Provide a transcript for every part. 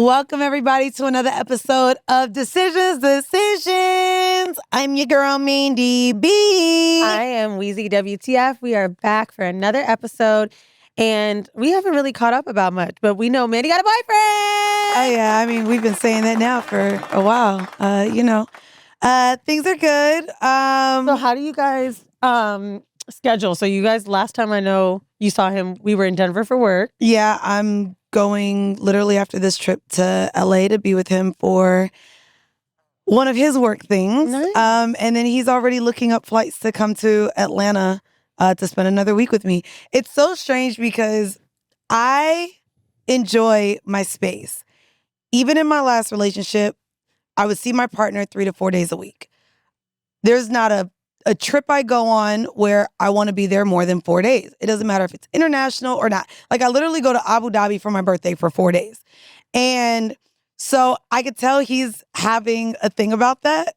Welcome, everybody, to another episode of Decisions. I'm your girl, Mandii B. I am Weezy WTF. We are back for another episode, and we haven't really caught up about much, but we know Mandii got a boyfriend. Oh, yeah. I mean, we've been saying that now for a while. Things are good. So how do you guys schedule? So you guys, last time I know you saw him, we were in Denver for work. Yeah, I'm going literally after this trip to LA to be with him for one of his work things. Nice. And then he's already looking up flights to come to Atlanta to spend another week with me. It's so strange because I enjoy my space. Even in my last relationship, I would see my partner 3 to 4 days a week. There's not a trip I go on where I want to be there more than 4 days. It doesn't matter if it's international or not. Like, I literally go to Abu Dhabi for my birthday for 4 days. And so I could tell he's having a thing about that.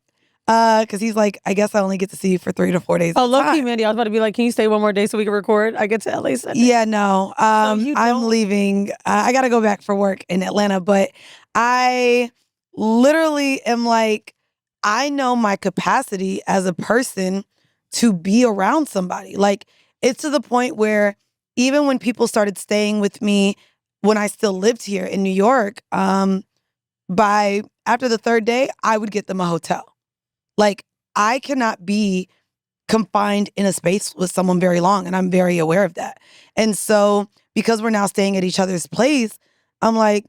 Because he's like, I guess I only get to see you for 3 to 4 days. Oh, lucky, Mandii. I was about to be like, can you stay one more day so we can record? I get to LA Sunday. Yeah, no. I'm leaving. I got to go back for work in Atlanta. But I literally am like, I know my capacity as a person to be around somebody. Like, it's to the point where even when people started staying with me when I still lived here in New York, after the third day, I would get them a hotel. Like, I cannot be confined in a space with someone very long, and I'm very aware of that. And so, because we're now staying at each other's place, I'm like,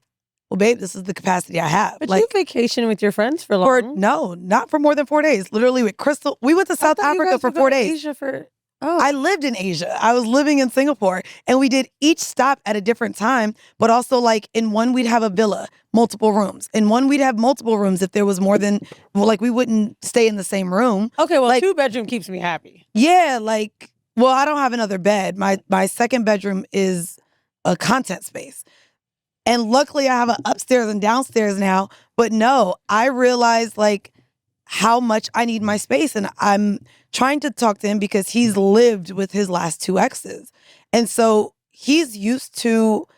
well, babe, this is the capacity I have. But like, you vacation with your friends for long? No, not for more than 4 days. Literally with Crystal, we went to South Africa for 4 days. I lived in Asia. I was living in Singapore, and we did each stop at a different time, but also, like, in one we'd have a villa, multiple rooms. In one we'd have multiple rooms if there was more than, we wouldn't stay in the same room. Okay, well, 2-bedroom keeps me happy. Yeah, I don't have another bed. My second bedroom is a content space. And luckily I have an upstairs and downstairs now. But no, I realized how much I need my space. And I'm trying to talk to him because he's lived with his last 2 exes. And so he's used to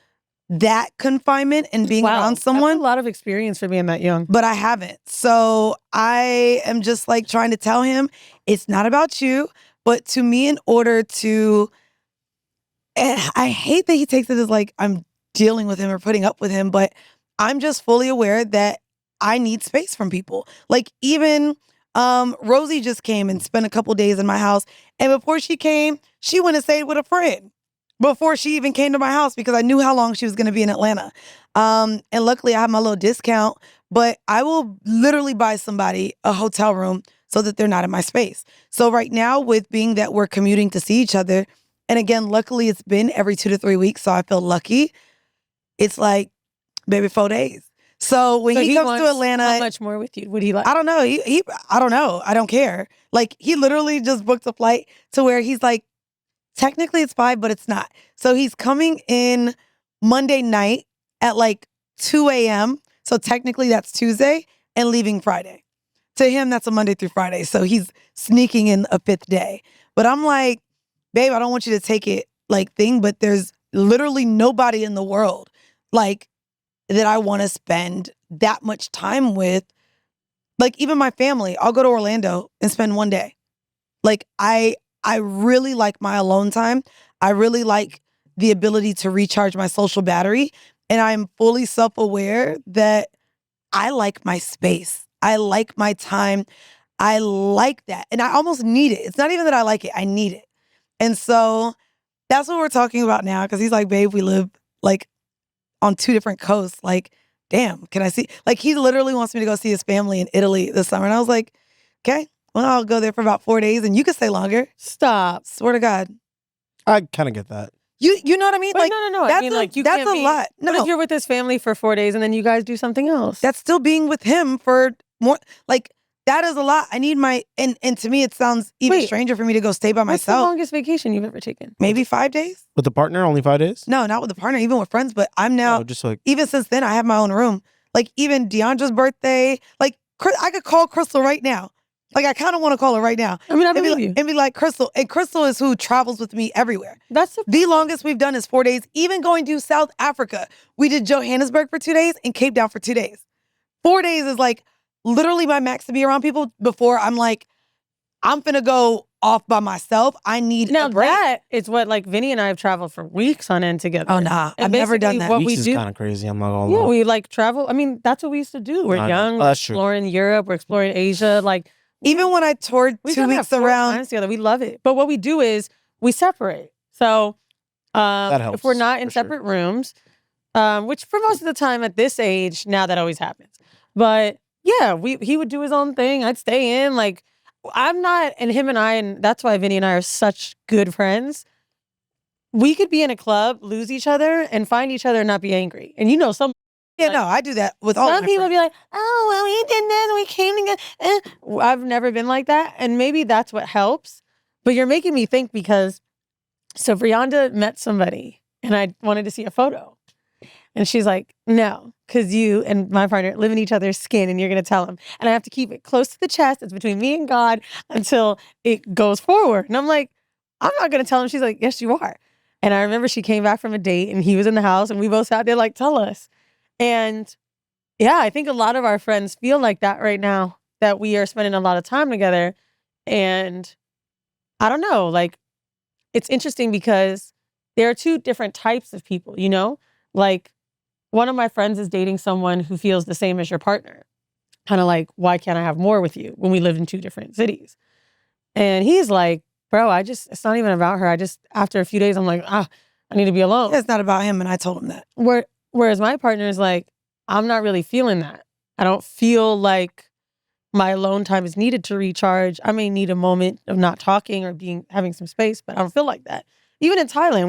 that confinement and being around someone. That's a lot of experience for being that young. But I haven't. So I am just trying to tell him it's not about you. But to me, in order to, I hate that he takes it as I'm dealing with him or putting up with him, but I'm just fully aware that I need space from people. Even Rosie just came and spent a couple days in my house, and before she came, she went and stayed with a friend before she even came to my house because I knew how long she was going to be in Atlanta. And luckily I have my little discount, but I will literally buy somebody a hotel room so that they're not in my space. So right now, with being that we're commuting to see each other, and again, luckily it's been every 2 to 3 weeks, so I feel lucky. It's maybe 4 days. So when he comes to Atlanta, how much more with you would he like? I don't know. I don't know. I don't care. He literally just booked a flight to where he's technically it's 5, but it's not. So he's coming in Monday night at 2 a.m. So technically that's Tuesday, and leaving Friday. To him, that's a Monday through Friday. So he's sneaking in a 5th day. But I'm like, babe, I don't want you to take it thing, but there's literally nobody in the world that I want to spend that much time with. Even my family, I'll go to Orlando and spend 1 day. I really like my alone time. I really like the ability to recharge my social battery. And I'm fully self-aware that I like my space. I like my time. I like that. And I almost need it. It's not even that I like it. I need it. And so that's what we're talking about now. Because he's like, babe, we live on 2 different coasts. Damn, can I see? He literally wants me to go see his family in Italy this summer. And I was like, okay, well, I'll go there for about 4 days and you can stay longer. Stop. Swear to God. I kind of get that. You know what I mean? But no. That's I mean, that's a lot. No, but if you're with his family for 4 days and then you guys do something else. That's still being with him for more. That is a lot. I need my, and to me, it sounds even stranger for me to go stay by myself. What's the longest vacation you've ever taken? Maybe 5 days. With the partner, only 5 days? No, not with the partner, even with friends. But I'm now, even since then, I have my own room. Even Deandra's birthday, I could call Crystal right now. Like, I kind of want to call her right now. I mean, I And be believe like- you. And be like, Crystal. And Crystal is who travels with me everywhere. That's The longest we've done is 4 days. Even going to South Africa. We did Johannesburg for 2 days and Cape Town for 2 days. 4 days is like literally my max to be around people before I'm like, I'm finna go off by myself. I need now a break. that is what like Vinny and I have traveled for weeks on end together. Oh, nah. And I've never done basically that. What Weeks we is do, kind of crazy. I'm not gonna yeah, lie. we like travel. I mean, that's what we used to do. We're I know. young, Oh, we're that's true. exploring Europe, we're exploring Asia. Like Even when I toured we've 2 done that weeks 4 around. times together. We love it. But what we do is we separate. So helps, if we're not in for sure. separate rooms, which for most of the time at this age, now that always happens. But yeah, he would do his own thing. I'd stay in. Like I'm not, and him and I, and that's why Vinny and I are such good friends. We could be in a club, lose each other, and find each other and not be angry. And you know, some I do that with all some my people friends. be like, "Oh, well, we did this, we came together." I've never been like that, and maybe that's what helps. But you're making me think because so Brianda met somebody, and I wanted to see a photo, and she's like, "No, because you and my partner live in each other's skin, and you're gonna tell him, and I have to keep it close to the chest. It's between me and God until it goes forward." And I'm like, "I'm not gonna tell him." She's like, "Yes, you are." And I remember she came back from a date, and he was in the house, and we both sat there like, "Tell us." And yeah, I think a lot of our friends feel like that right now, that we are spending a lot of time together. And I don't know, like, it's interesting because there are 2 different types of people, you know? Like, one of my friends is dating someone who feels the same as your partner. Kind of like, why can't I have more with you when we live in 2 different cities? And he's like, bro, it's not even about her. After a few days, I'm like, I need to be alone. It's not about him, and I told him that. Whereas my partner is like, I'm not really feeling that. I don't feel like my alone time is needed to recharge. I may need a moment of not talking or having some space, but I don't feel like that. Even in Thailand,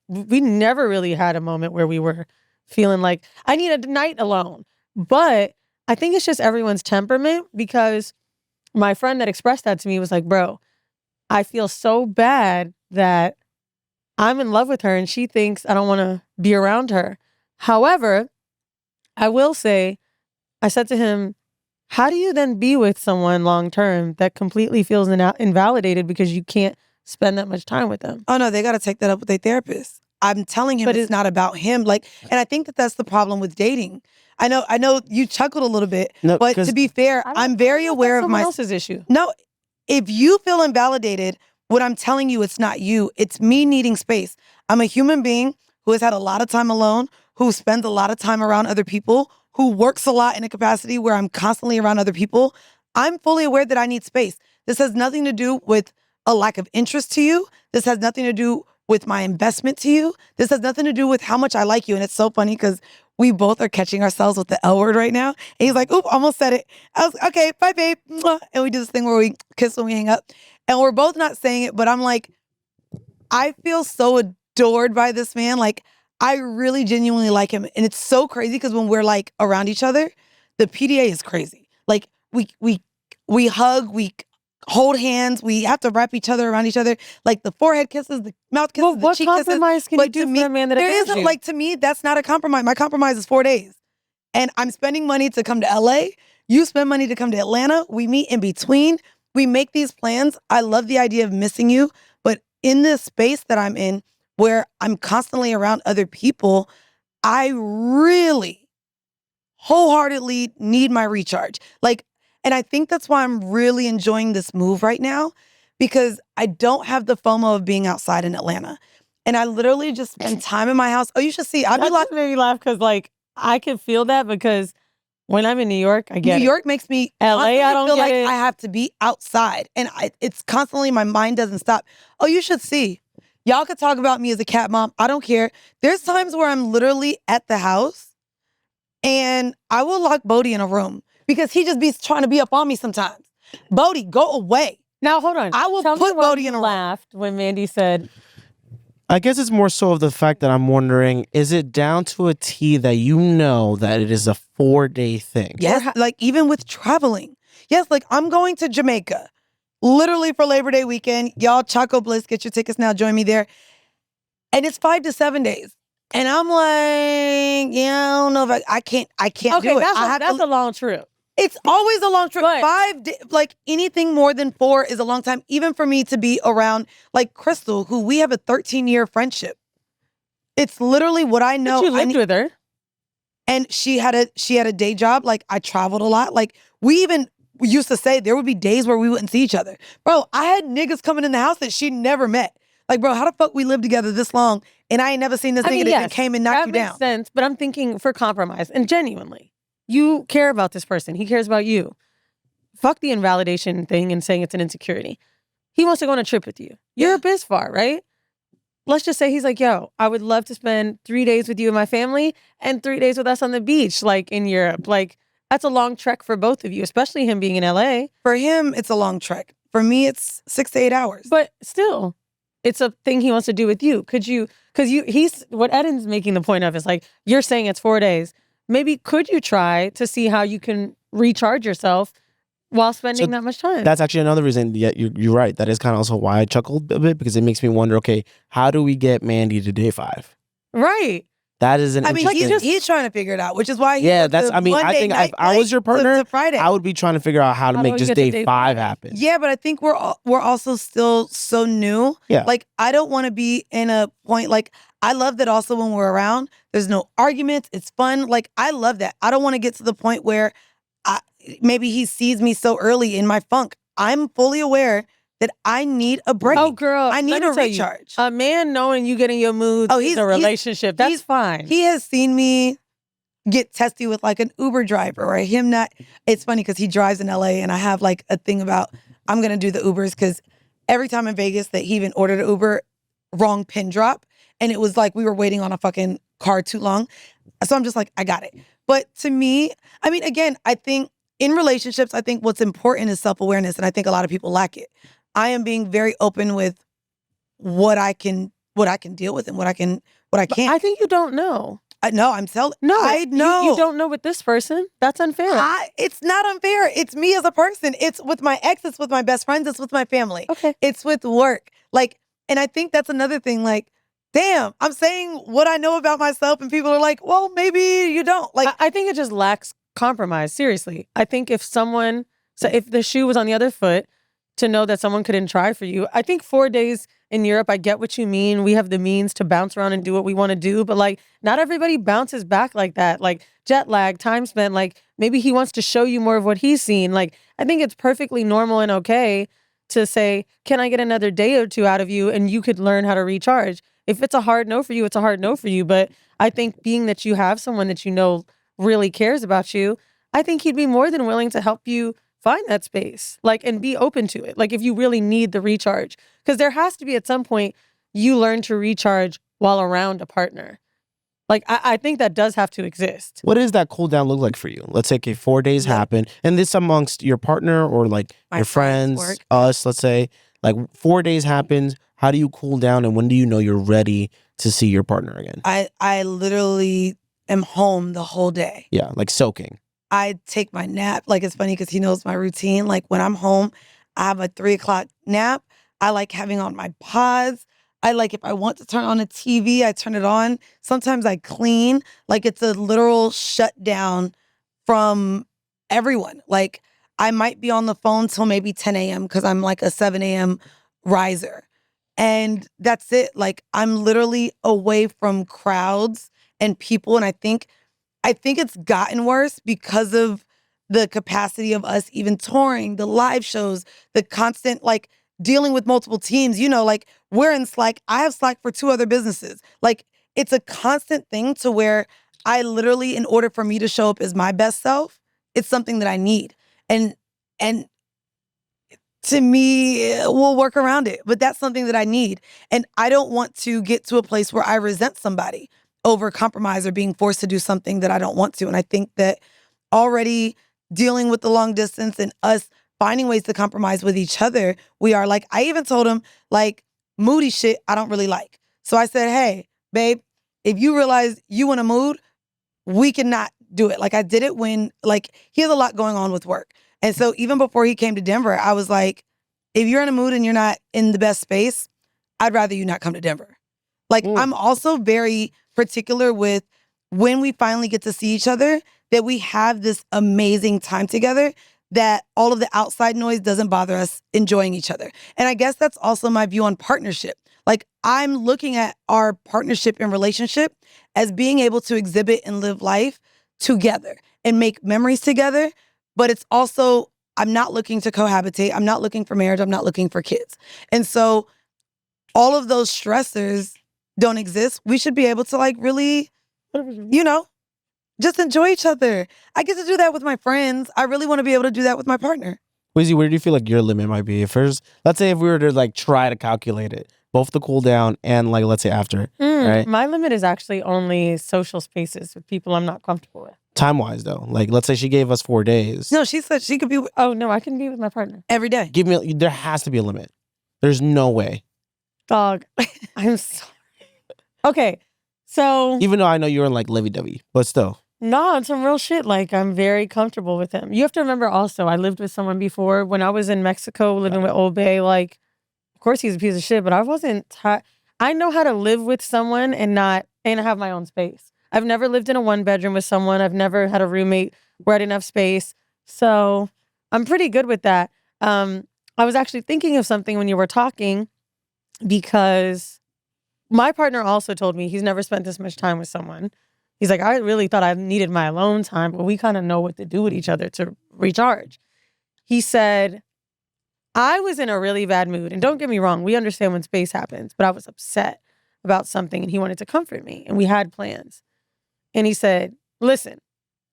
we never really had a moment where we were feeling like I need a night alone. But I think it's just everyone's temperament, because my friend that expressed that to me was like, bro, I feel so bad that I'm in love with her and she thinks I don't want to be around her. However, I will say, I said to him, how do you then be with someone long term that completely feels invalidated because you can't spend that much time with them? Oh no, they got to take that up with their therapist. I'm telling him it's not about him. Like, and I think that that's the problem with dating. I know you chuckled a little bit, No, but 'cause- to be fair, I'm very aware of someone my else's issue. No, if you feel invalidated, what I'm telling you, it's not you. It's me needing space. I'm a human being who has had a lot of time alone, who spends a lot of time around other people, who works a lot in a capacity where I'm constantly around other people. I'm fully aware that I need space. This has nothing to do with a lack of interest to you. This has nothing to do with my investment to you. This has nothing to do with how much I like you. And it's so funny because we both are catching ourselves with the L word right now. And he's like, oop, almost said it. I was, okay, bye, babe. Mwah. And we do this thing where we kiss when we hang up. And we're both not saying it, but I'm like, I feel so adored by this man. Like, I really genuinely like him. And it's so crazy because when we're like around each other, the PDA is crazy. Like, we hug, we hold hands, we have to wrap each other around each other. Like the forehead kisses, the mouth kisses, Well, the what cheek kisses. compromise can you do for a man that there adores isn't, you? like, to me, that's not a compromise. My compromise is 4 days. And I'm spending money to come to LA. You spend money to come to Atlanta. We meet in between. We make these plans. I love the idea of missing you. But in this space that I'm in, where I'm constantly around other people, I really wholeheartedly need my recharge. Like, and I think that's why I'm really enjoying this move right now, because I don't have the FOMO of being outside in Atlanta. And I literally just spend time in my house. Oh, you should see. I'd be That like, just made me laugh because, like, I can feel that because when I'm in New York, I get New it. York makes me LA, constantly I don't feel get like it. I have to be outside. And it's constantly, my mind doesn't stop. Oh, you should see. Y'all could talk about me as a cat mom. I don't care. There's times where I'm literally at the house and I will lock Bodie in a room because he just be trying to be up on me sometimes. Bodie, go away. Now, hold on. I will Tell me put why Bodie you in a room. laughed when Mandii said, I guess it's more so of the fact that I'm wondering, is it down to a T that you know that it is a 4-day thing? Yes, like even with traveling. Yes, like I'm going to Jamaica, literally for Labor Day weekend. Y'all, Choco Bliss, get your tickets now. Join me there. And it's 5 to 7 days. And I'm like, yeah, I don't know if I can't okay, do it. that's a long trip. It's always a long trip. But- 5 days, like anything more than 4 is a long time. Even for me to be around like Crystal, who we have a 13-year friendship. It's literally what I know. But you lived with her. And she had a day job. Like I traveled a lot. Like we used to say there would be days where we wouldn't see each other. Bro, I had niggas coming in the house that she never met. Like, bro, how the fuck we lived together this long and I ain't never seen this nigga that came and knocked you down? That makes sense, but I'm thinking for compromise and genuinely. You care about this person. He cares about you. Fuck the invalidation thing and saying it's an insecurity. He wants to go on a trip with you. You're a biz far, right? Let's just say he's like, yo, I would love to spend 3 days with you and my family and 3 days with us on the beach, like in Europe. Like, that's a long trek for both of you, especially him being in LA. For him, it's a long trek. For me, it's 6 to 8 hours. But still, it's a thing he wants to do with you. He's what Eden's making the point of is like, you're saying it's 4 days. Maybe could you try to see how you can recharge yourself while spending that much time? That's actually another reason. Yeah, you're right. That is kind of also why I chuckled a bit, because it makes me wonder, okay, how do we get Mandii to day 5? Right. That is an interesting... he's trying to figure it out, which is why I think if I was your partner, I would be trying to figure out how to make just day 5 happen. Yeah, but I think we're also still so new. Yeah. Like, I don't want to be in a point, like, I love that also when we're around, there's no arguments, it's fun. Like, I love that. I don't want to get to the point where maybe he sees me so early in my funk. I'm fully aware that I need a break. Oh, girl. I need a recharge. A man knowing you get in your mood is a relationship. That's fine. He has seen me get testy with like an Uber driver or him not. It's funny because he drives in LA and I have like a thing about I'm going to do the Ubers because every time in Vegas that he even ordered an Uber, wrong pin drop. And it was like we were waiting on a fucking car too long. So I'm just like, I got it. But to me, I mean, again, I think in relationships, I think what's important is self-awareness. And I think a lot of people lack it. I am being very open with what I can deal with and what I can't. I think you don't know. I know. I know. You don't know with this person. That's unfair. It's not unfair. It's me as a person. It's with my ex. It's with my best friends. It's with my family. Okay. It's with work. Like, and I think that's another thing. Like, damn, I'm saying what I know about myself, and people are like, well, maybe you don't. Like, I think it just lacks compromise. Seriously, I think if the shoe was on the other foot, to know that someone couldn't try for you. I think 4 days in Europe, I get what you mean. We have the means to bounce around and do what we want to do, but like not everybody bounces back like that. Like jet lag, time spent, like maybe he wants to show you more of what he's seen. Like I think it's perfectly normal and okay to say, can I get another day or two out of you and you could learn how to recharge? If it's a hard no for you, it's a hard no for you. But I think being that you have someone that you know really cares about you, I think he'd be more than willing to help you find that space, like, and be open to it. Like if you really need the recharge, because there has to be at some point you learn to recharge while around a partner. Like I think that does have to exist. What does that cool down look like for you? Let's say, okay, 4 days happen, and this amongst your partner or like your friends, us, let's say, like 4 days happens. How do you cool down, and when do you know you're ready to see your partner again? I literally am home the whole day. Yeah, like soaking. I take my nap. Like, it's funny because he knows my routine. Like, when I'm home, I have a 3 o'clock nap. I like having on my pods. I like, if I want to turn on a TV, I turn it on. Sometimes I clean. Like, it's a literal shutdown from everyone. Like, I might be on the phone till maybe 10 a.m. because I'm like a 7 a.m. riser. And that's it. Like, I'm literally away from crowds and people. And I think it's gotten worse because of the capacity of us even touring, the live shows, the constant, like, dealing with multiple teams. You know, like, we're in Slack. I have Slack for 2 other businesses. Like, it's a constant thing to where I literally, in order for me to show up as my best self, it's something that I need. And to me, we'll work around it. But that's something that I need. And I don't want to get to a place where I resent somebody over compromise or being forced to do something that I don't want to. And I think that already dealing with the long distance and us finding ways to compromise with each other, we are like, I even told him, like, moody shit I don't really like. So I said, hey, babe, if you realize you in a mood, we cannot do it. Like, I did it when, like, he has a lot going on with work. And so even before he came to Denver, I was like, if you're in a mood and you're not in the best space, I'd rather you not come to Denver. Like, I'm also very particular with when we finally get to see each other, that we have this amazing time together, that all of the outside noise doesn't bother us enjoying each other. And I guess that's also my view on partnership. Like, I'm looking at our partnership and relationship as being able to exhibit and live life together and make memories together. But it's also, I'm not looking to cohabitate. I'm not looking for marriage. I'm not looking for kids. And so all of those stressors don't exist. We should be able to like really, just enjoy each other. I get to do that with my friends. I really want to be able to do that with my partner. Weezy, where do you feel like your limit might be? Let's say if we were to like try to calculate it, both the cool down and like, let's say after, right? My limit is actually only social spaces with people I'm not comfortable with. Time-wise though, like let's say she gave us 4 days. No, she said she could be Oh no, I can be with my partner every day. There has to be a limit. There's no way. Dog, I'm sorry. Okay, so Even though I know you're like lovey-dovey, but still. No, it's some real shit. Like, I'm very comfortable with him. You have to remember also, I lived with someone before. When I was in Mexico living with Old Bay, like, of course he's a piece of shit, but I wasn't... I know how to live with someone and have my own space. I've never lived in a one bedroom with someone. I've never had a roommate where I didn't have space. So I'm pretty good with that. I was actually thinking of something when you were talking, because my partner also told me he's never spent this much time with someone. He's like, I really thought I needed my alone time, but we kind of know what to do with each other to recharge. He said, I was in a really bad mood. And don't get me wrong, we understand when space happens, but I was upset about something and he wanted to comfort me and we had plans. And he said, listen,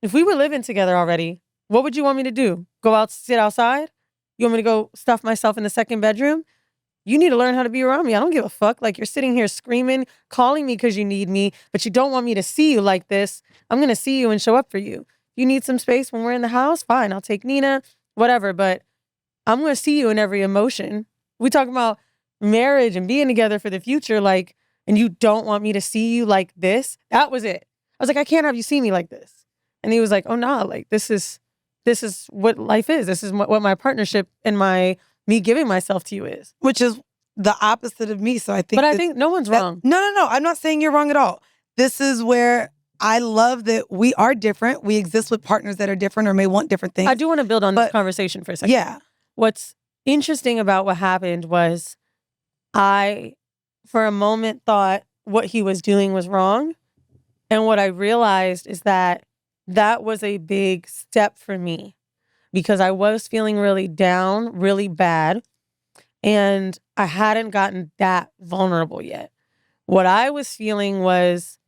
if we were living together already, what would you want me to do? Go out, sit outside? You want me to go stuff myself in the second bedroom? You need to learn how to be around me. I don't give a fuck. Like, you're sitting here screaming, calling me because you need me, but you don't want me to see you like this. I'm going to see you and show up for you. You need some space when we're in the house? Fine, I'll take Nina, whatever. But I'm going to see you in every emotion. We talk about marriage and being together for the future, like, and you don't want me to see you like this? That was it. I was like, I can't have you see me like this. And he was like, oh, nah, like, this is what life is. This is what my partnership and me giving myself to you is. Which is the opposite of me. So I think... But I think no one's wrong. No. I'm not saying you're wrong at all. This is where I love that we are different. We exist with partners that are different or may want different things. I do want to build on this conversation for a second. Yeah. What's interesting about what happened was I, for a moment, thought what he was doing was wrong. And what I realized is that was a big step for me, because I was feeling really down, really bad, and I hadn't gotten that vulnerable yet. What I was feeling was,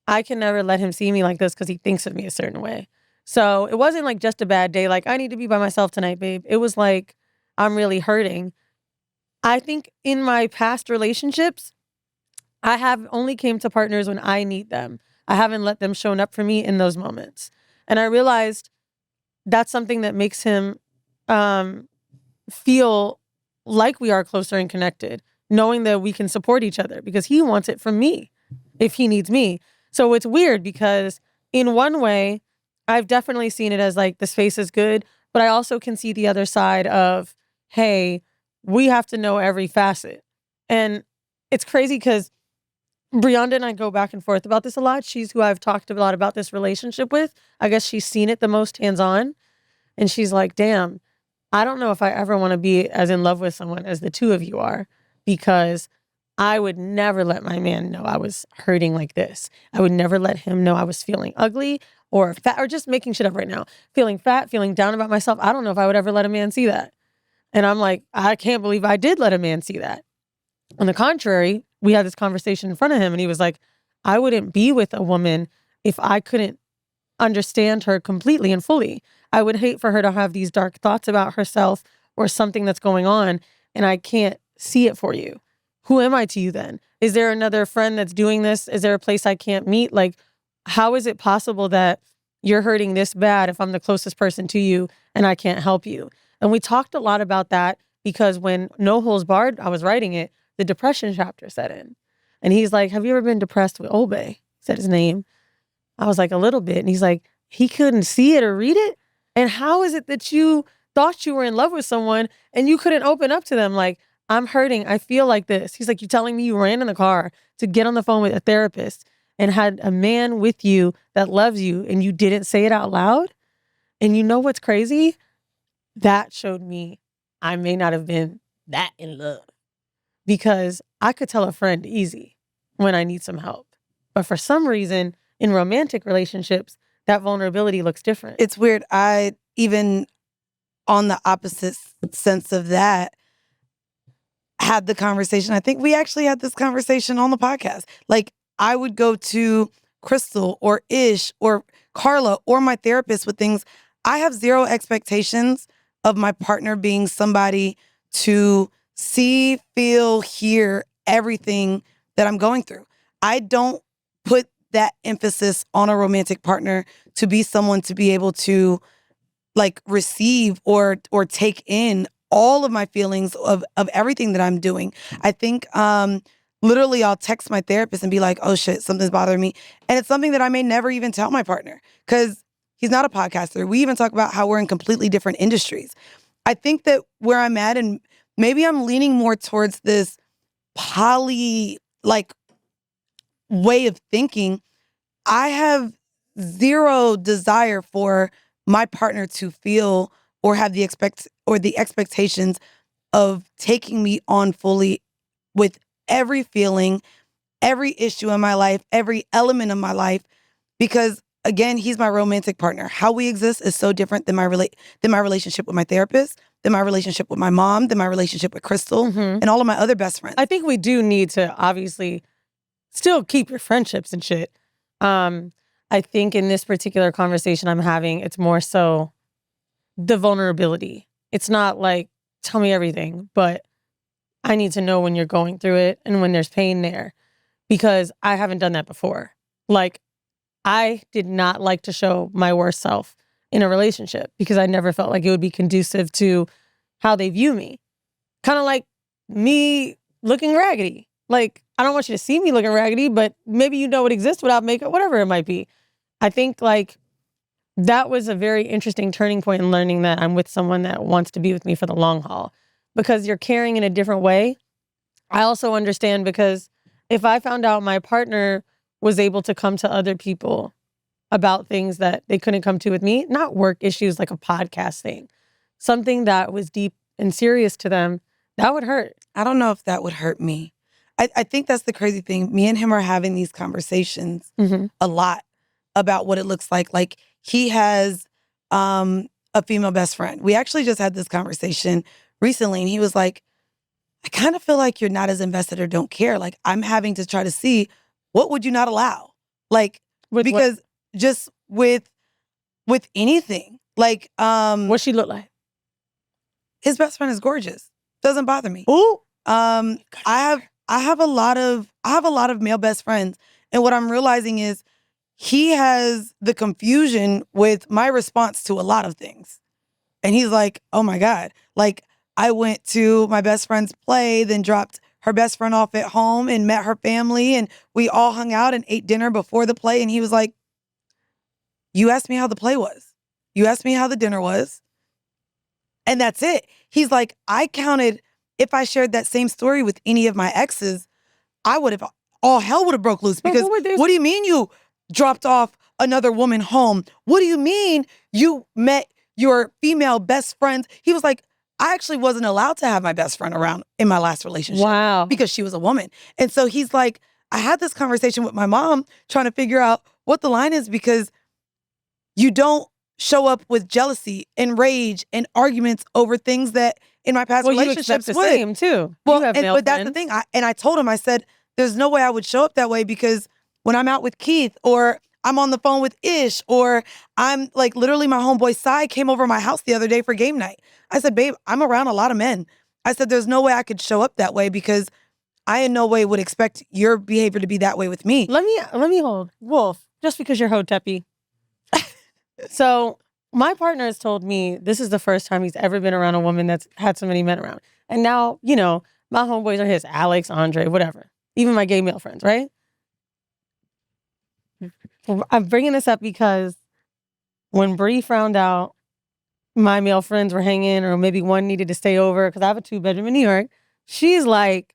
I can never let him see me like this because he thinks of me a certain way. So it wasn't like just a bad day, like, I need to be by myself tonight, babe. It was like, I'm really hurting. I think in my past relationships, I have only came to partners when I need them. I haven't let them show up for me in those moments. And I realized that's something that makes him feel like we are closer and connected, knowing that we can support each other, because he wants it from me if he needs me. So it's weird, because in one way, I've definitely seen it as like, the space is good, but I also can see the other side of, hey, we have to know every facet. And it's crazy because Brianda and I go back and forth about this a lot. She's who I've talked a lot about this relationship with. I guess she's seen it the most hands-on. And she's like, damn, I don't know if I ever want to be as in love with someone as the two of you are, because I would never let my man know I was hurting like this. I would never let him know I was feeling ugly or fat, or just making shit up right now. Feeling fat, feeling down about myself. I don't know if I would ever let a man see that. And I'm like, I can't believe I did let a man see that. On the contrary, we had this conversation in front of him and he was like, I wouldn't be with a woman if I couldn't understand her completely and fully. I would hate for her to have these dark thoughts about herself or something that's going on and I can't see it for you. Who am I to you then? Is there another friend that's doing this? Is there a place I can't meet? Like, how is it possible that you're hurting this bad if I'm the closest person to you and I can't help you? And we talked a lot about that because when No Holds Barred, I was writing it, the depression chapter set in. And he's like, have you ever been depressed with Old Bay? He said his name. I was like, a little bit. And he's like, he couldn't see it or read it? And how is it that you thought you were in love with someone and you couldn't open up to them? Like, I'm hurting. I feel like this. He's like, you telling me you ran in the car to get on the phone with a therapist and had a man with you that loves you and you didn't say it out loud. And you know what's crazy? That showed me I may not have been that in love, because I could tell a friend easy when I need some help. But for some reason, in romantic relationships, that vulnerability looks different. It's weird. I even on the opposite sense of that had the conversation. I think we actually had this conversation on the podcast. Like, I would go to Crystal or Ish or Carla or my therapist with things. I have zero expectations of my partner being somebody to see, feel, hear everything that I'm going through. I don't put that emphasis on a romantic partner to be someone to be able to like receive or take in all of my feelings of everything that I'm doing. I think literally I'll text my therapist and be like, oh shit, something's bothering me. And it's something that I may never even tell my partner because he's not a podcaster. We even talk about how we're in completely different industries. I think that where I'm at, and maybe I'm leaning more towards this poly like way of thinking, I have zero desire for my partner to feel or have the expectations of taking me on fully with every feeling, every issue in my life, every element of my life, because again, he's my romantic partner. How we exist is so different than my relationship with my therapist, than my relationship with my mom, than my relationship with Crystal, and all of my other best friends. I think we do need to obviously still keep your friendships and shit. I think in this particular conversation I'm having, it's more so the vulnerability. It's not like, tell me everything, but I need to know when you're going through it and when there's pain there, because I haven't done that before. Like, I did not like to show my worst self in a relationship because I never felt like it would be conducive to how they view me. Kind of like me looking raggedy. Like, I don't want you to see me looking raggedy, but maybe you know it exists without makeup, whatever it might be. I think like that was a very interesting turning point in learning that I'm with someone that wants to be with me for the long haul, because you're caring in a different way. I also understand, because if I found out my partner was able to come to other people about things that they couldn't come to with me, not work issues like a podcast thing, something that was deep and serious to them, that would hurt. I don't know if that would hurt me. I think that's the crazy thing. Me and him are having these conversations a lot about what it looks like. Like, he has a female best friend. We actually just had this conversation recently, and he was like, I kind of feel like you're not as invested or don't care. Like, I'm having to try to see, what would you not allow? Like, because just with anything, like, what she look like? His best friend is gorgeous. Doesn't bother me. Ooh. I have a lot of male best friends, and what I'm realizing is he has the confusion with my response to a lot of things. And he's like, oh my God. Like, I went to my best friend's play, then dropped her best friend off at home and met her family, and we all hung out and ate dinner before the play. And he was like, you asked me how the play was. You asked me how the dinner was. And that's it. He's like, I counted, if I shared that same story with any of my exes, I would have, all hell would have broke loose. Because what do you mean you dropped off another woman home? What do you mean you met your female best friends? He was like, I actually wasn't allowed to have my best friend around in my last relationship. Wow. Because she was a woman. And so he's like, I had this conversation with my mom trying to figure out what the line is, because you don't show up with jealousy and rage and arguments over things that in my past relationships you the same too. Well, but that's the thing. I told him, I said, there's no way I would show up that way, because when I'm out with Keith, or I'm on the phone with Ish, or I'm like, literally my homeboy Sai came over my house the other day for game night. I said, babe, I'm around a lot of men. I said, there's no way I could show up that way, because I in no way would expect your behavior to be that way with me. Let me hold Wolf, just because you're Hotepi. So my partner has told me this is the first time he's ever been around a woman that's had so many men around. And now, you know, my homeboys are his, Alex, Andre, whatever. Even my gay male friends, right? I'm bringing this up because when Bree found out my male friends were hanging, or maybe one needed to stay over, because I have a 2-bedroom in New York, she's like,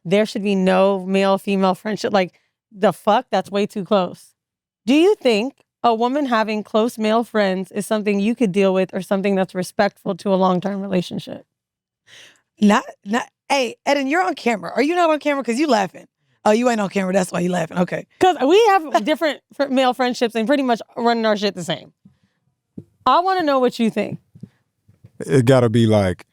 there should be no male-female friendship. Like, the fuck? That's way too close. Do you think a woman having close male friends is something you could deal with or something that's respectful to a long-term relationship? Not. Hey, Eden, you're on camera. Are you not on camera? Because you laughing. Oh, you ain't on camera. That's why you laughing. Okay. Because we have different male friendships and pretty much running our shit the same. I want to know what you think. It got to be like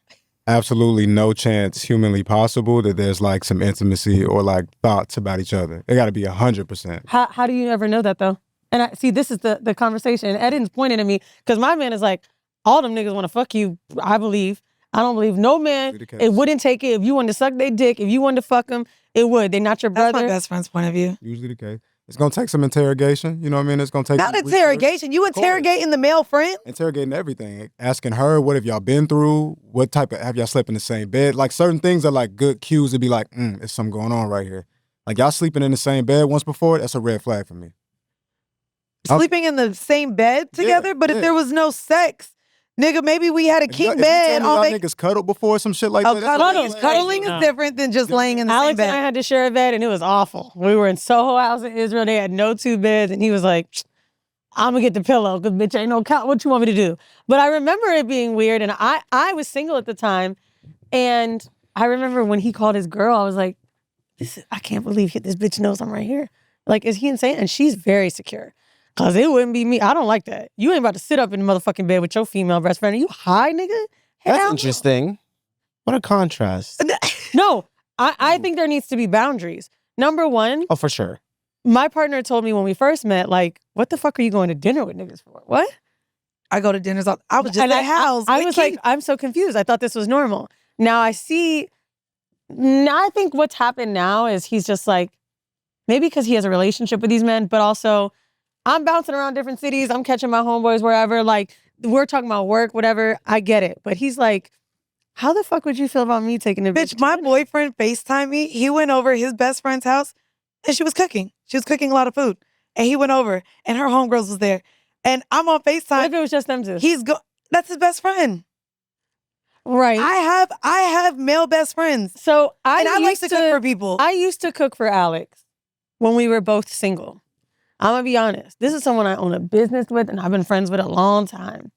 absolutely no chance humanly possible that there's like some intimacy or like thoughts about each other. It got to be 100%. How do you ever know that though? And I see this is the conversation. Eden's pointing at me because my man is like, all them niggas want to fuck you. I believe. I don't believe no man. It wouldn't take it if you wanted to suck their dick. If you wanted to fuck them, it would. They're not your brother. That's my best friend's point of view. Usually the case. It's gonna take some interrogation. You know what I mean? It's gonna take not interrogation. You interrogating the male friend? Interrogating everything. Asking her, what have y'all been through? What type of have y'all slept in the same bed? Like certain things are like good cues to be like, there's something going on right here. Like y'all sleeping in the same bed once before, that's a red flag for me. Sleeping in the same bed together, but if there was no sex, nigga, maybe we had a king bed. Y'all niggas cuddled before some shit like that. Cuddling is different than just laying in the Alex same bed. and I had to share a bed, and it was awful. We were in Soho House in Israel. They had no two beds, and he was like, "I'm gonna get the pillow, cause bitch ain't no couch. What you want me to do?" But I remember it being weird, and I was single at the time, and I remember when he called his girl, I was like, I can't believe this bitch knows I'm right here. Like, is he insane? And she's very secure. Cause it wouldn't be me. I don't like that. You ain't about to sit up in the motherfucking bed with your female best friend. Are you high, nigga? That's interesting. What a contrast. No, I think there needs to be boundaries. Number one. Oh, for sure. My partner told me when we first met, like, what the fuck are you going to dinner with niggas for? What? I go to dinners. I was just at house. I was like, I'm so confused. I thought this was normal. Now I think what's happened now is he's just like, maybe because he has a relationship with these men, but also I'm bouncing around different cities. I'm catching my homeboys wherever. Like, we're talking about work, whatever. I get it. But he's like, how the fuck would you feel about me taking a bitch? My boyfriend FaceTimed me. He went over his best friend's house and she was cooking. She was cooking a lot of food. And he went over and her homegirls was there. And I'm on FaceTime. What if it was just them two? That's his best friend. Right. I have male best friends. So I like to cook for people. I used to cook for Alex when we were both single. I'm going to be honest. This is someone I own a business with and I've been friends with a long time.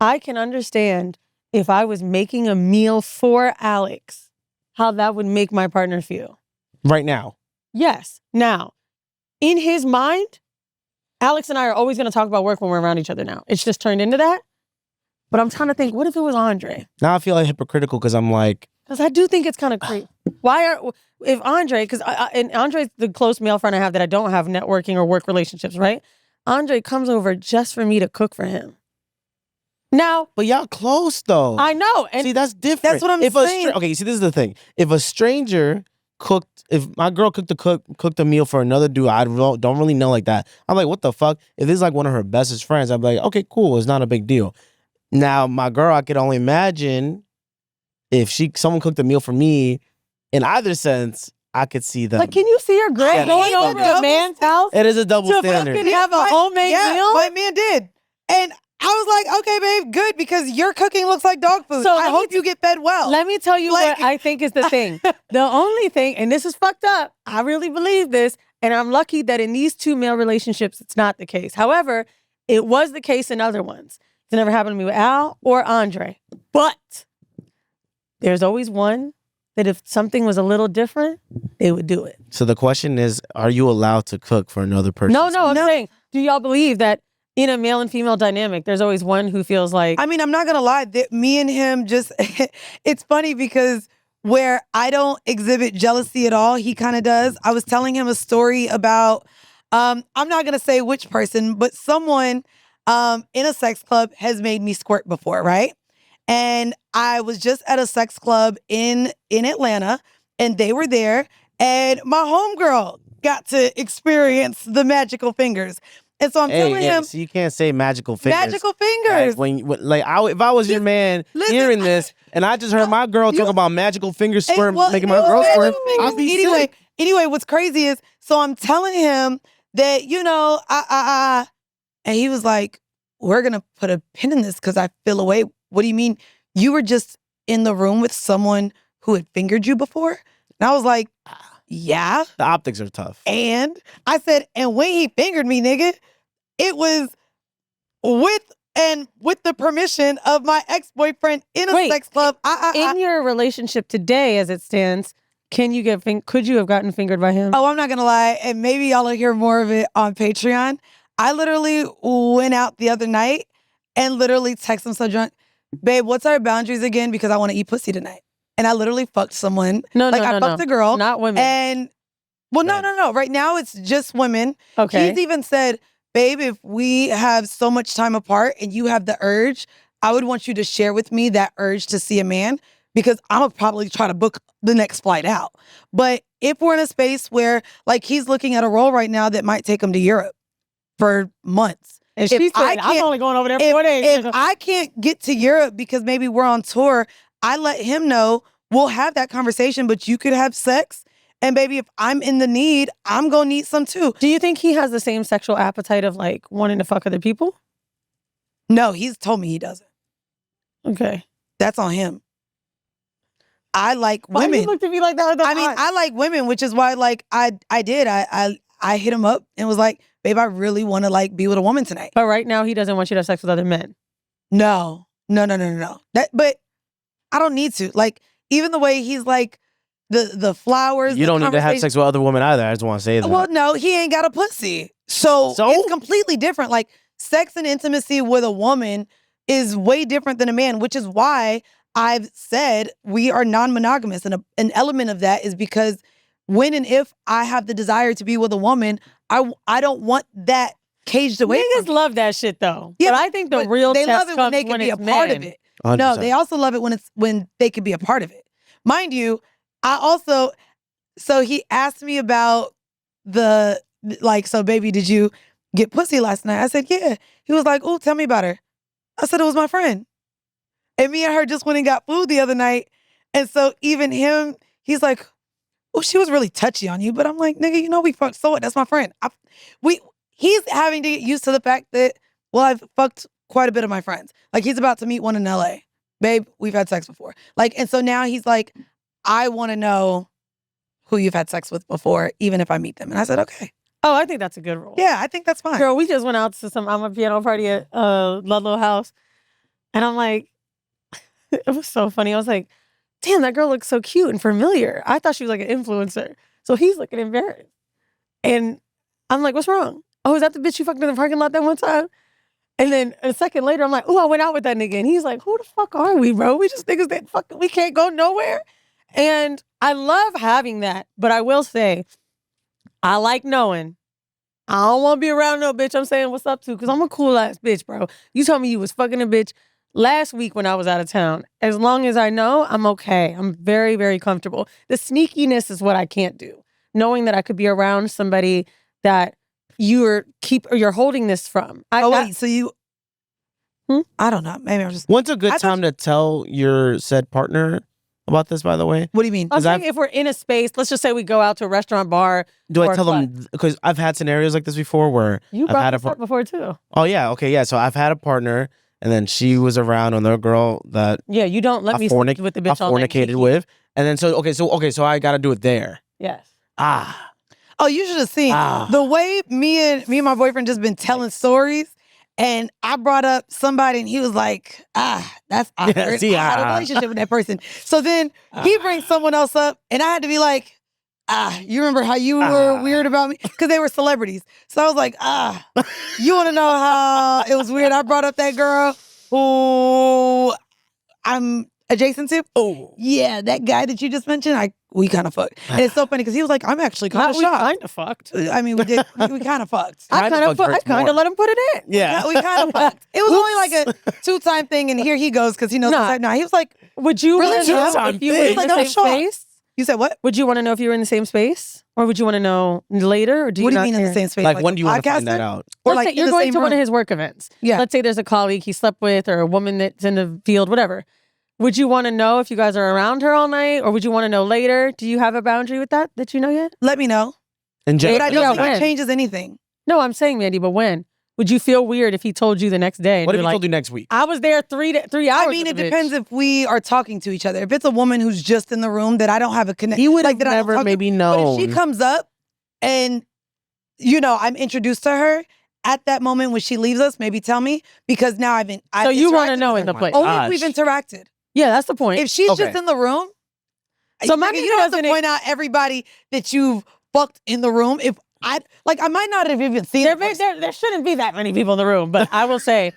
I can understand if I was making a meal for Alex, how that would make my partner feel. Right now? Yes. Now, in his mind, Alex and I are always going to talk about work when we're around each other now. It's just turned into that. But I'm trying to think, what if it was Andre? Now I feel like hypocritical because I'm like... Because I do think it's kind of crazy. If Andre, because Andre's the close male friend I have that I don't have networking or work relationships, right? Andre comes over just for me to cook for him. Now, but y'all close though. I know. And see, that's different. That's what I'm saying. Okay, see, this is the thing. If a stranger if my girl cooked a meal for another dude I don't really know like that, I'm like, what the fuck? If this is like one of her bestest friends, I'm like, okay, cool. It's not a big deal. Now, my girl, I could only imagine if someone cooked a meal for me, in either sense, I could see them. Like, can you see her Greg going over to a man's house? It is a double standard. To fucking have a homemade meal? My man did. And I was like, okay, babe, good, because your cooking looks like dog food. So I hope you get fed well. Let me tell you what I think is the thing. The only thing, and this is fucked up, I really believe this, and I'm lucky that in these two male relationships, it's not the case. However, it was the case in other ones. It's never happened to me with Al or Andre. But there's always one that if something was a little different, they would do it. So the question is, are you allowed to cook for another person? No, I'm saying, do y'all believe that in a male and female dynamic, there's always one who feels like... I mean, I'm not going to lie. Me and him just... it's funny because where I don't exhibit jealousy at all, he kind of does. I was telling him a story about... I'm not going to say which person, but someone in a sex club has made me squirt before, right? And I was just at a sex club in Atlanta, and they were there, and my homegirl got to experience the magical fingers. And so I'm telling him, so you can't say magical fingers. Magical fingers. If I was your man hearing this, and I just heard my girl talk about magical fingers making my girl squirm, I'd be sick. Anyway, what's crazy is, so I'm telling him that, and he was like, we're gonna put a pin in this because I feel away. What do you mean? You were just in the room with someone who had fingered you before? And I was like, Yeah. The optics are tough. And I said, and when he fingered me, nigga, it was with the permission of my ex-boyfriend in a sex club. In your relationship today, as it stands, could you have gotten fingered by him? Oh, I'm not gonna lie, and maybe y'all will hear more of it on Patreon. I literally went out the other night and literally texted him so drunk, babe, what's our boundaries again? Because I want to eat pussy tonight. And I literally fucked someone. I fucked a girl. Not women. And no. Right now it's just women. Okay. He's even said, babe, if we have so much time apart and you have the urge, I would want you to share with me that urge to see a man because I'm gonna probably try to book the next flight out. But if we're in a space where like he's looking at a role right now that might take him to Europe for months. And she said, I'm only going over there for 4 days. If I can't get to Europe because maybe we're on tour, I let him know we'll have that conversation, but you could have sex. And baby, if I'm in the need, I'm going to need some too. Do you think he has the same sexual appetite of like wanting to fuck other people? No, he's told me he doesn't. Okay. That's on him. I like women. Why you looked at me like that? I mean, I like women, which is why like I hit him up and was like, babe, I really want to like be with a woman tonight. But right now he doesn't want you to have sex with other men. No. But I don't need to. Like, even the way he's like the flowers. You don't need to have sex with other women either. I just want to say that. Well, no, he ain't got a pussy. So it's completely different. Like sex and intimacy with a woman is way different than a man, which is why I've said we are non-monogamous. And an element of that is because when and if I have the desire to be with a woman, I don't want that caged away. Niggas love that shit though. Yeah, but I think the real they test love it when they can be a part of it. 100%. No, they also love it when they can be a part of it. Mind you, so he asked me about so baby, did you get pussy last night? I said, yeah. He was like, oh, tell me about her. I said, it was my friend. And me and her just went and got food the other night. And so even him, he's like, oh, she was really touchy on you. But I'm like, nigga, you know we fucked. So what? That's my friend. He's having to get used to the fact that, well, I've fucked quite a bit of my friends. Like he's about to meet one in LA. Babe, we've had sex before. Like, and so now he's like, I want to know who you've had sex with before, even if I meet them. And I said, okay. Oh, I think that's a good rule. Yeah, I think that's fine. Girl, we just went out to I'm a piano party at Ludlow House. And I'm like, it was so funny. I was like, damn, that girl looks so cute and familiar. I thought she was like an influencer. So he's looking embarrassed. And I'm like, what's wrong? Oh, is that the bitch you fucked in the parking lot that one time? And then a second later, I'm like, oh, I went out with that nigga. And he's like, who the fuck are we, bro? We just niggas that fucking, we can't go nowhere. And I love having that. But I will say, I like knowing. I don't want to be around no bitch I'm saying what's up to because I'm a cool ass bitch, bro. You told me you was fucking a bitch last week when I was out of town. As long as I know, I'm okay. I'm very, very comfortable. The sneakiness is what I can't do. Knowing that I could be around somebody that you're holding this from. I don't know. Maybe I'm just. When's a good time to tell your said partner about this, by the way? What do you mean? I'm saying if we're in a space, let's just say we go out to a restaurant, bar. Do I tell them? Because I've had scenarios like this before where I've had this up before too. Oh yeah, okay, yeah. So I've had a partner, and then she was around another girl that you don't let me sleep with the bitch I fornicated with, and then so I got to do it there. Yes. Oh, you should have seen the way me and my boyfriend just been telling stories. And I brought up somebody and he was like, that's awkward. I had a relationship with that person. So then he brings someone else up and I had to be like, you remember how you were weird about me? Because they were celebrities. So I was like, you want to know how it was weird? I brought up that girl who I'm adjacent to. Oh, yeah, that guy that you just mentioned, we kind of fucked. And it's so funny because he was like, I'm actually kind of shocked. We kind of fucked. I mean, we kind of fucked. I kind of let him put it in. Yeah. We kind of fucked. It was only like a 2-time thing, and here he goes because he knows. He was like, would you really know if you were in the same space? You said what? Would you want to know if you were in the same space? Or would you want to know later? Or what do you mean in the same space? Like when do you want to find that out? Or like you're going to one of his work events. Yeah. Let's say there's a colleague he slept with or a woman that's in the field, whatever. Would you want to know if you guys are around her all night, or would you want to know later? Do you have a boundary with that you know yet? Let me know. But I don't think it changes anything. No, I'm saying, Mandii, but when? would you feel weird if he told you the next day? And What if you're he told you next week? I was there 3 hours. I mean, it depends if we are talking to each other. If it's a woman who's just in the room that I don't have a connection, He would have that I don't never talk to- maybe But known. if she comes up and, I'm introduced to her at that moment when she leaves us, maybe tell me, because now I've So you want to interacted know with in the her. place. Only if we've interacted. Yeah, that's the point. If she's Okay. just in the room, So my you nigga don't have to doesn't- point out everybody that you've fucked in the room. If I might not have even seen there shouldn't be that many people in the room, but I will say,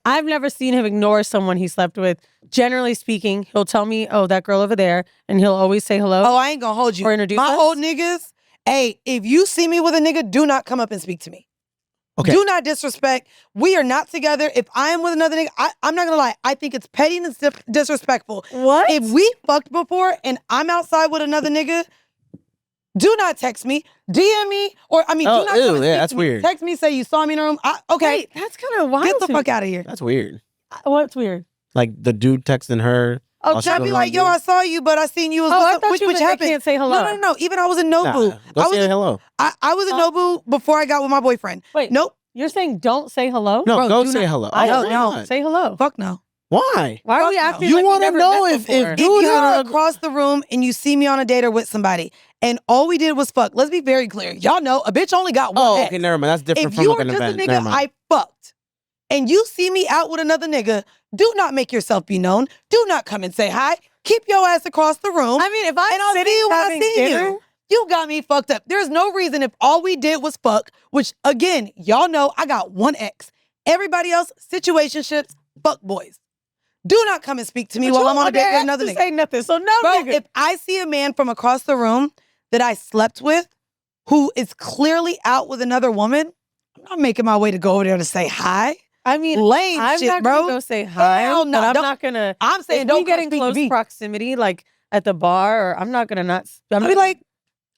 I've never seen him ignore someone he slept with. Generally speaking, he'll tell me, oh, that girl over there, and he'll always say hello. Oh, I ain't gonna hold you. Or introduce my us? old niggas. Hey, if you see me with a nigga, do not come up and speak to me. Okay. Do not disrespect. We are not together. If I am with another nigga, I'm not gonna lie. I think it's petty and disrespectful. What? If we fucked before and I'm outside with another nigga, do not text me, DM me, or do not come and speak that's to me. weird. Text me, say you saw me in the room. Okay, Wait, that's kind of wild. get the to fuck me. out of here. That's weird. What's weird? Like the dude texting her. Oh, Also I'd goes be on like, you. yo, I saw you, but I seen you was Oh, with I some- thought which, you which meant they happened. can't say hello. No. Even I was in Nobu. Nah, I go was say in, hello. I was in Nobu before I got with my boyfriend. Wait. Nope. You're saying don't say hello? No, Bro, go do say not- hello. I Oh, don't why know. not? Say hello. Fuck no. Why? Why are we Fuck no. acting You like we wanna never know met if before? If Dude, you're I- across the room and you see me on a date or with somebody, and all we did was fuck, let's be very clear. Y'all know a bitch only got one Oh, ex. okay, never mind. That's different If from you like are an just a event. Never nigga mind. I fucked, and you see me out with another nigga, do not make yourself be known. Do not come and say hi. Keep your ass across the room. I mean, if I'm and I'll sitting see you when I having see dinner, you. You got me fucked up. There's no reason if all we did was fuck, which again, y'all know I got one ex. Everybody else, situationships, fuck boys. Do not come and speak to me but while you I'm on a don't date with have another to nigga. say nothing. So no, Bro, nigga. if I see a man from across the room that I slept with who is clearly out with another woman, I'm not making my way to go over there to say hi. I mean, Lame I'm shit, not bro. gonna go say hi, Hell no. but I'm Don't- not gonna. I'm saying If don't we get come in speak to close me. proximity, like at the bar, or I'm not gonna not. I'd be like,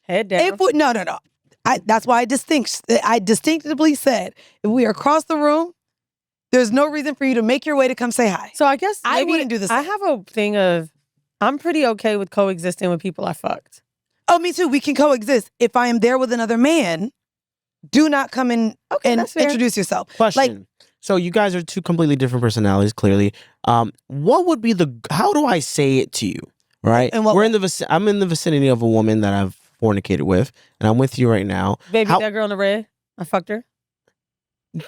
head down. if we, no. That's why I distinctively said, if we are across the room, there's no reason for you to make your way to come say hi. So I guess I maybe wouldn't do the I same. have a thing of I'm pretty okay with coexisting with people I fucked. Oh, me too. We can coexist. If I am there with another man, do not come in Okay, and that's fair. introduce yourself. Question. So you guys are two completely different personalities, clearly. What would be how do I say it to you? Right? In what We're way? in I'm in the vicinity of a woman that I've fornicated with, and I'm with you right now. Baby, How- that girl in the red, I fucked her.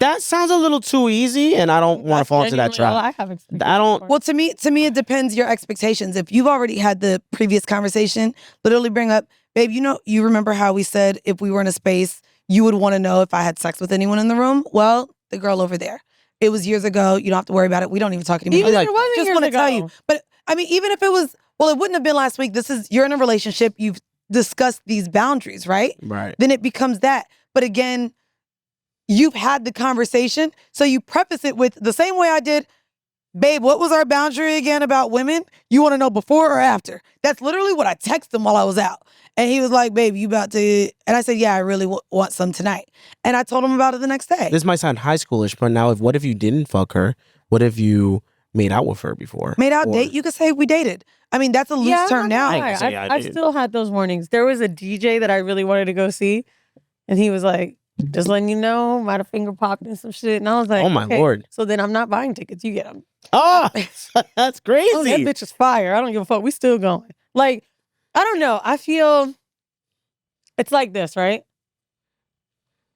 That sounds a little too easy, and I don't want to fall into that Genuinely all trap. I have experience I don't- for. Well, to me, it depends your expectations. If you've already had the previous conversation, literally bring up, babe, you remember how we said if we were in a space, you would want to know if I had sex with anyone in the room? Well, the girl over there. It was years ago. You don't have to worry about it. We don't even talk anymore. Even like- if it wasn't just years want to ago. tell you. But I mean, even if it was, well, it wouldn't have been last week. You're in a relationship. You've discussed these boundaries, right? Right. Then it becomes that. But again, you've had the conversation. So you preface it with the same way I did. Babe, what was our boundary again about women? You want to know before or after? That's literally what I texted him while I was out. And he was like, babe, you about to... And I said, yeah, I really want some tonight. And I told him about it the next day. This might sound high schoolish, but now, what if you didn't fuck her? What if you made out with her before? Made out Or- date, you could say we dated. I mean, that's a loose I'm term not now. gonna I lie. say I I've did. still had those warnings. There was a DJ that I really wanted to go see, and he was like, just letting you know, might have finger popped and some shit. And I was like, Oh, my okay. Lord. So then I'm not buying tickets. You get them. Oh, that's crazy. Oh, that bitch is fire. I don't give a fuck. We still going. Like, I don't know. I feel it's like this, right?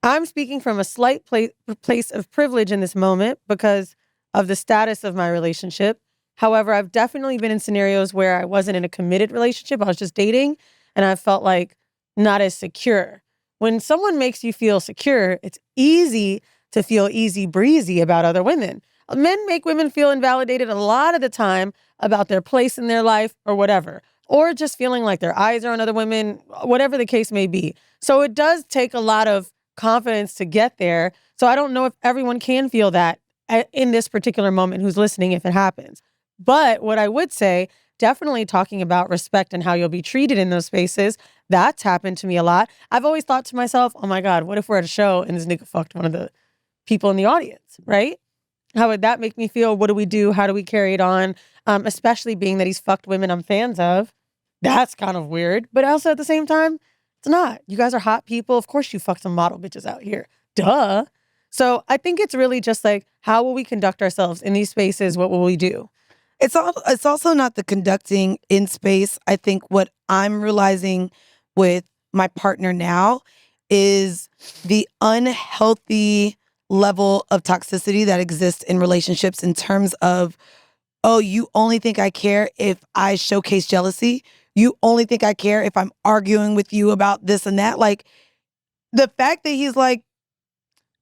I'm speaking from a slight place of privilege in this moment because of the status of my relationship. However, I've definitely been in scenarios where I wasn't in a committed relationship. I was just dating and I felt like not as secure. When someone makes you feel secure, it's easy to feel easy breezy about other women. Men make women feel invalidated a lot of the time about their place in their life or whatever, or just feeling like their eyes are on other women, whatever the case may be. So it does take a lot of confidence to get there. So I don't know if everyone can feel that in this particular moment who's listening if it happens. But what I would say, definitely talking about respect and how you'll be treated in those spaces, that's happened to me a lot. I've always thought to myself, oh my God, what if we're at a show and this nigga fucked one of the people in the audience, right? How would that make me feel? What do we do? How do we carry it on? Especially being that he's fucked women I'm fans of. That's kind of weird. But also at the same time, it's not. You guys are hot people. Of course you fucked some model bitches out here. Duh. So I think it's really just like, how will we conduct ourselves in these spaces? What will we do? It's also not the conducting in space. I think what I'm realizing with my partner now is the unhealthy level of toxicity that exists in relationships in terms of, oh, you only think I care if I showcase jealousy. You only think I care if I'm arguing with you about this and that. Like, the fact that he's like,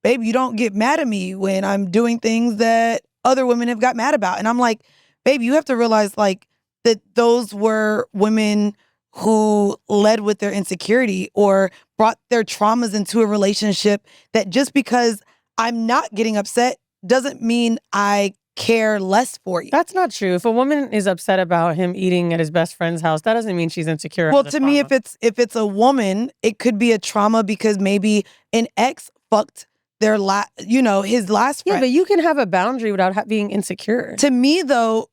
babe, you don't get mad at me when I'm doing things that other women have got mad about. And I'm like, babe, you have to realize like that those were women who led with their insecurity or brought their traumas into a relationship, that just because I'm not getting upset doesn't mean I care less for you. That's not true. If a woman is upset about him eating at his best friend's house, that doesn't mean she's insecure. Well, to me, if it's a woman, it could be a trauma because maybe an ex fucked their his last friend. Yeah, but you can have a boundary without being insecure. To me, though,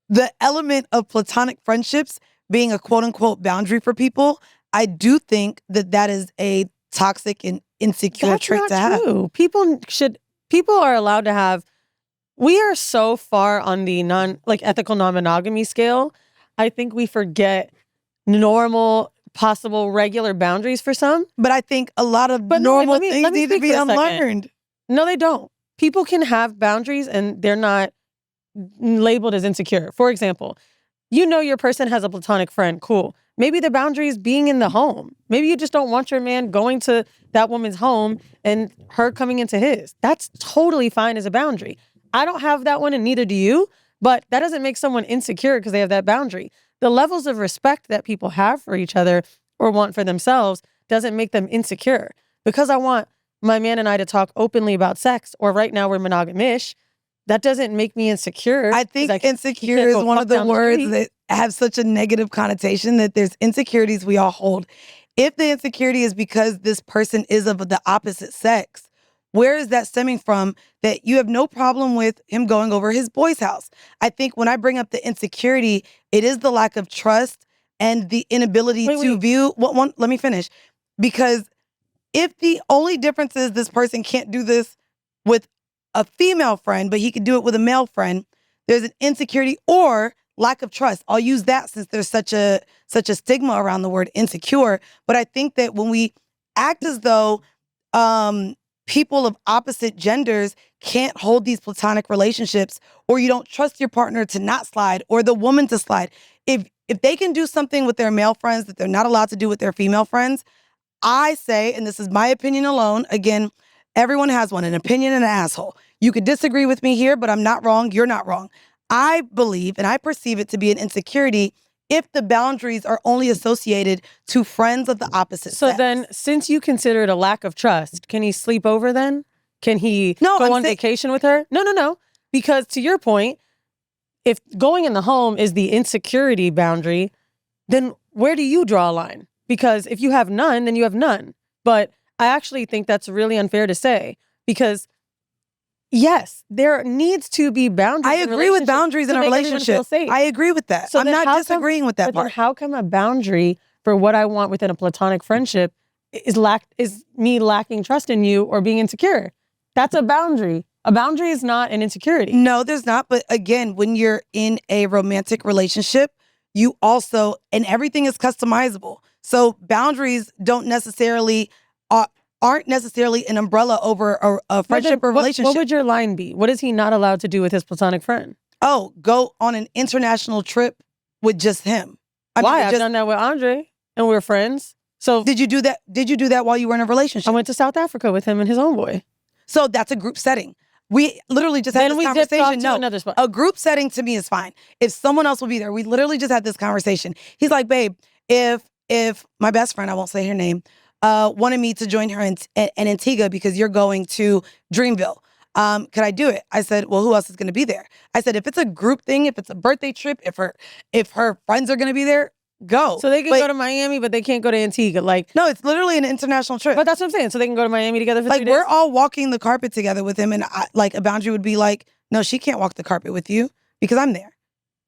the element of platonic friendships being a quote unquote boundary for people, I do think that is a toxic and insecure trait to have. True. People are allowed to have. We are so far on the ethical non-monogamy scale. I think we forget normal, possible, regular boundaries for some. But I think a lot of normal things need to be unlearned. No, they don't. People can have boundaries and they're not labeled as insecure. For example, you know your person has a platonic friend. Cool. Maybe the boundary is being in the home. Maybe you just don't want your man going to that woman's home and her coming into his. That's totally fine as a boundary. I don't have that one and neither do you, but that doesn't make someone insecure because they have that boundary. The levels of respect that people have for each other or want for themselves doesn't make them insecure. Because I want my man and I to talk openly about sex, or right now we're monogamish, that doesn't make me insecure. I think insecure is one of the words that have such a negative connotation, that there's insecurities we all hold. If the insecurity is because this person is of the opposite sex, where is that stemming from that you have no problem with him going over his boy's house? I think when I bring up the insecurity, it is the lack of trust and the inability to view let me finish. Because if the only difference is this person can't do this with a female friend, but he could do it with a male friend, there's an insecurity or lack of trust. I'll use that since there's such a stigma around the word insecure. But I think that when we act as though people of opposite genders can't hold these platonic relationships, or you don't trust your partner to not slide or the woman to slide. If they can do something with their male friends that they're not allowed to do with their female friends, I say, and this is my opinion alone, again, everyone has one, an opinion and an asshole. You could disagree with me here, but I'm not wrong. You're not wrong. I believe and I perceive it to be an insecurity if the boundaries are only associated to friends of the opposite sex. So then, since you consider it a lack of trust, can he sleep over then? Can he go on vacation with her? No. Because to your point, if going in the home is the insecurity boundary, then where do you draw a line? Because if you have none, then you have none. But I actually think that's really unfair to say, because yes, there needs to be boundaries. I agree with boundaries in a relationship. I agree with that. So I'm not disagreeing with that part. How come a boundary for what I want within a platonic friendship is me lacking trust in you or being insecure? That's a boundary. A boundary is not an insecurity. No, there's not. But again, when you're in a romantic relationship, you also, and everything is customizable. So boundaries aren't necessarily an umbrella over a friendship or relationship. What would your line be? What is he not allowed to do with his platonic friend? Oh, go on an international trip with just him. Why? I've done that with Andre and we're friends. So did you do that? Did you do that while you were in a relationship? I went to South Africa with him and his own boy. So that's a group setting. We literally just had this conversation. No, another spot. A group setting to me is fine. If someone else will be there, we literally just had this conversation. He's like, babe, if my best friend, I won't say her name, wanted me to join her in Antigua because you're going to Dreamville, could I do it? I said, well, who else is going to be there? I said, if it's a group thing, if it's a birthday trip, if her friends are going to be there, go. So they can go to Miami, but they can't go to Antigua. No, it's literally an international trip. But that's what I'm saying. So they can go to Miami together for 3 days? We're all walking the carpet together with him, and a boundary would be like, no, she can't walk the carpet with you because I'm there.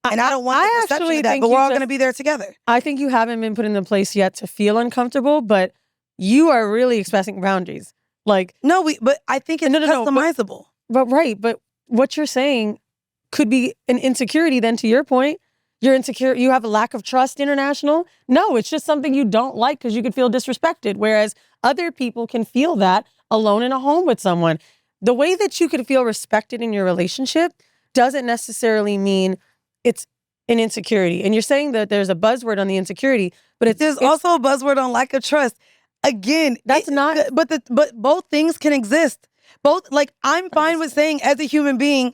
And I don't want the perception of that, but we're all going to be there together. I think you haven't been put in the place yet to feel uncomfortable, but you are really expressing boundaries. Like, but I think it's customizable. But what you're saying could be an insecurity then, to your point. You're insecure, you have a lack of trust international. No, it's just something you don't like because you could feel disrespected. Whereas other people can feel that alone in a home with someone. The way that you could feel respected in your relationship doesn't necessarily mean it's an insecurity. And you're saying that there's a buzzword on the insecurity, but there's also a buzzword on lack of trust. Again, that's not. But both things can exist. Both, like, I'm fine with saying as a human being,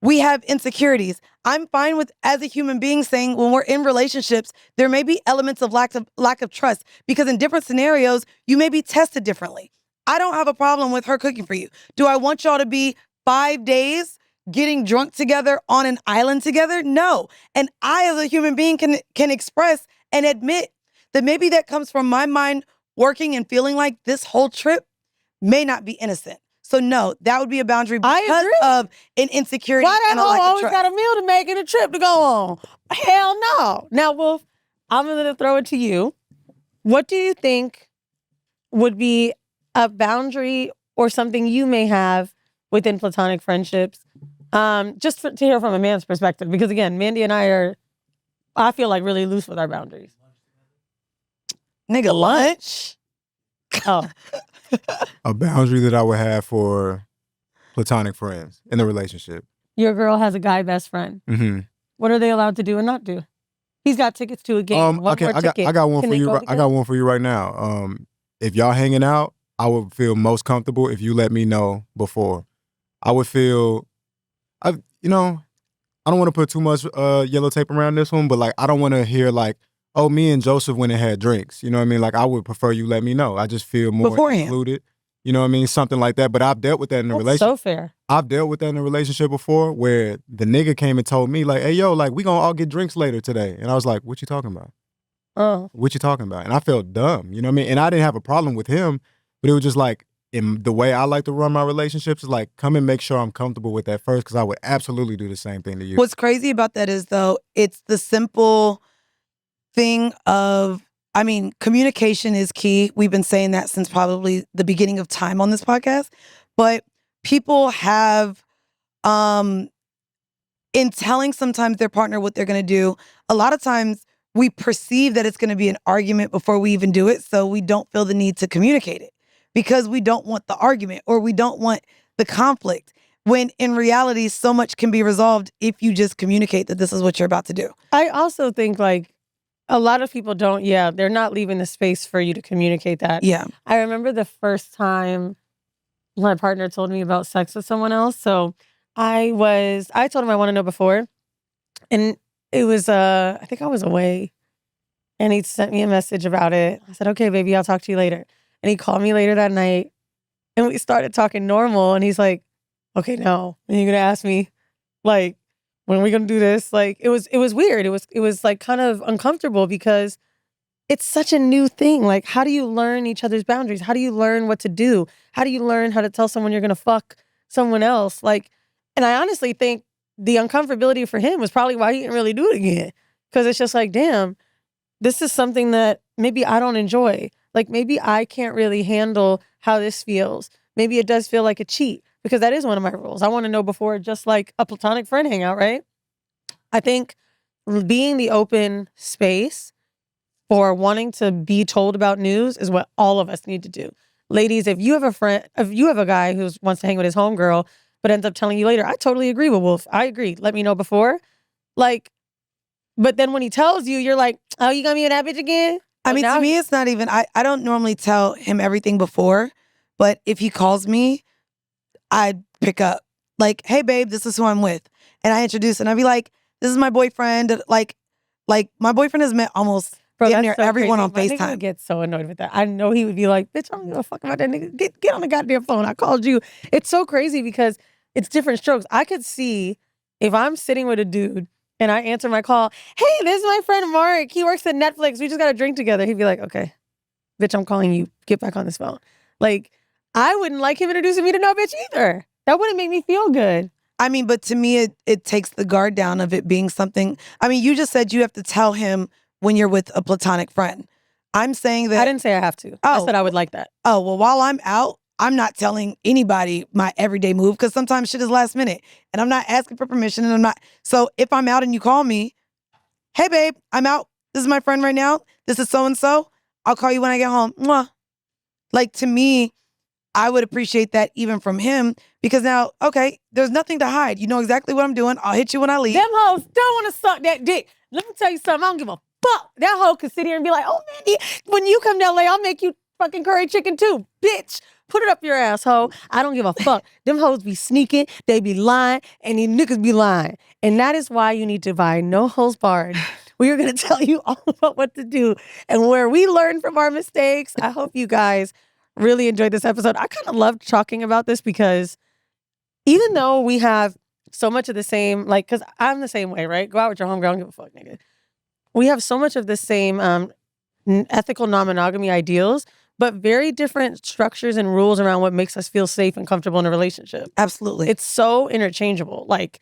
we have insecurities. I'm fine with, as a human being, saying when we're in relationships, there may be elements of lack of trust, because in different scenarios, you may be tested differently. I don't have a problem with her cooking for you. Do I want y'all to be 5 days getting drunk together on an island together? No. And I, as a human being, can express and admit that maybe that comes from my mind working and feeling like this whole trip may not be innocent. So no, that would be a boundary because of an insecurity. Why that and a lack of always trust. got a meal to make and a trip to go on? Hell no. Now, Wolf, I'm going to throw it to you. What do you think would be a boundary or something you may have within platonic friendships? Just to hear from a man's perspective, because again, Mandii and I feel like really loose with our boundaries. Nigga, lunch? Oh. A boundary that I would have for platonic friends in the relationship. Your girl has a guy best friend. Mm-hmm. What are they allowed to do and not do? He's got tickets to a game. I got one for you. I got one for you right now. If y'all hanging out, I would feel most comfortable if you let me know before. I would feel, I don't want to put too much yellow tape around this one, but like I don't want to hear like, oh, me and Joseph went and had drinks. You know what I mean? Like I would prefer you let me know. I just feel more included. You know what I mean? Something like that. But I've dealt with that in a relationship. So fair. I've dealt with that in a relationship before where the nigga came and told me like, hey, yo, like we gonna all get drinks later today. And I was like, what you talking about? Oh. What you talking about? And I felt dumb. You know what I mean? And I didn't have a problem with him, but it was just like, in the way I like to run my relationships is like, come and make sure I'm comfortable with that first, because I would absolutely do the same thing to you. What's crazy about that is, though, it's the simple thing of, I mean, communication is key. We've been saying that since probably the beginning of time on this podcast. But people have, in telling sometimes their partner what they're going to do, a lot of times we perceive that it's going to be an argument before we even do it. So we don't feel the need to communicate it because we don't want the argument or we don't want the conflict. When in reality, so much can be resolved if you just communicate that this is what you're about to do. I also think like, a lot of people they're not leaving the space for you to communicate that. Yeah. I remember the first time my partner told me about sex with someone else. So I told him I want to know before. And it was, I think I was away. And he sent me a message about it. I said, okay, baby, I'll talk to you later. And he called me later that night. And we started talking normal. And he's like, okay, no. And you're going to ask me, like, when are we gonna do this? Like it was weird. It was like kind of uncomfortable because it's such a new thing. Like, how do you learn each other's boundaries? How do you learn what to do? How do you learn how to tell someone you're gonna fuck someone else? Like, and I honestly think the uncomfortability for him was probably why he didn't really do it again. Because it's just like, damn, this is something that maybe I don't enjoy. Like maybe I can't really handle how this feels. Maybe it does feel like a cheat. Because that is one of my rules. I want to know before, just like a platonic friend hangout, right? I think being the open space for wanting to be told about news is what all of us need to do. Ladies, if you have a guy who wants to hang with his homegirl, but ends up telling you later, I totally agree with Wolf. I agree. Let me know before. Like, but then when he tells you, you're like, oh, you gonna be with that bitch again? I mean, to me, it's not even, I don't normally tell him everything before, but if he calls me, I'd pick up like, hey babe, this is who I'm with. And I introduce and I'd be like, this is my boyfriend. Like my boyfriend has met almost damn near everyone on FaceTime. I get so annoyed with that. I know he would be like, bitch, I don't give a fuck about that nigga. Get on the goddamn phone. I called you. It's so crazy because it's different strokes. I could see if I'm sitting with a dude and I answer my call, hey, this is my friend Mark. He works at Netflix. We just got a drink together. He'd be like, okay, bitch, I'm calling you. Get back on this phone. Like, I wouldn't like him introducing me to no bitch either. That wouldn't make me feel good. I mean, but to me, it takes the guard down of it being something. I mean, you just said you have to tell him when you're with a platonic friend. I'm saying that. I didn't say I have to. I said I would like that. Oh, well, while I'm out, I'm not telling anybody my everyday move because sometimes shit is last minute and I'm not asking for permission and I'm not. So if I'm out and you call me, hey babe, I'm out. This is my friend right now. This is so-and-so. I'll call you when I get home. Mwah. Like to me, I would appreciate that even from him because now, okay, there's nothing to hide. You know exactly what I'm doing. I'll hit you when I leave. Them hoes don't want to suck that dick. Let me tell you something. I don't give a fuck. That hoe could sit here and be like, oh, Mandii, when you come to LA, I'll make you fucking curry chicken too. Bitch, put it up your asshole. I don't give a fuck. Them hoes be sneaking, they be lying, and these niggas be lying. And that is why you need to buy No Holds Barred. We are going to tell you all about what to do and where we learn from our mistakes. I hope you guys really enjoyed this episode. I kind of love talking about this because even though we have so much of the same, like, because I'm the same way, right? Go out with your homegirl, don't give a fuck, nigga. We have so much of the same ethical non-monogamy ideals, but very different structures and rules around what makes us feel safe and comfortable in a relationship. Absolutely. It's so interchangeable. Like,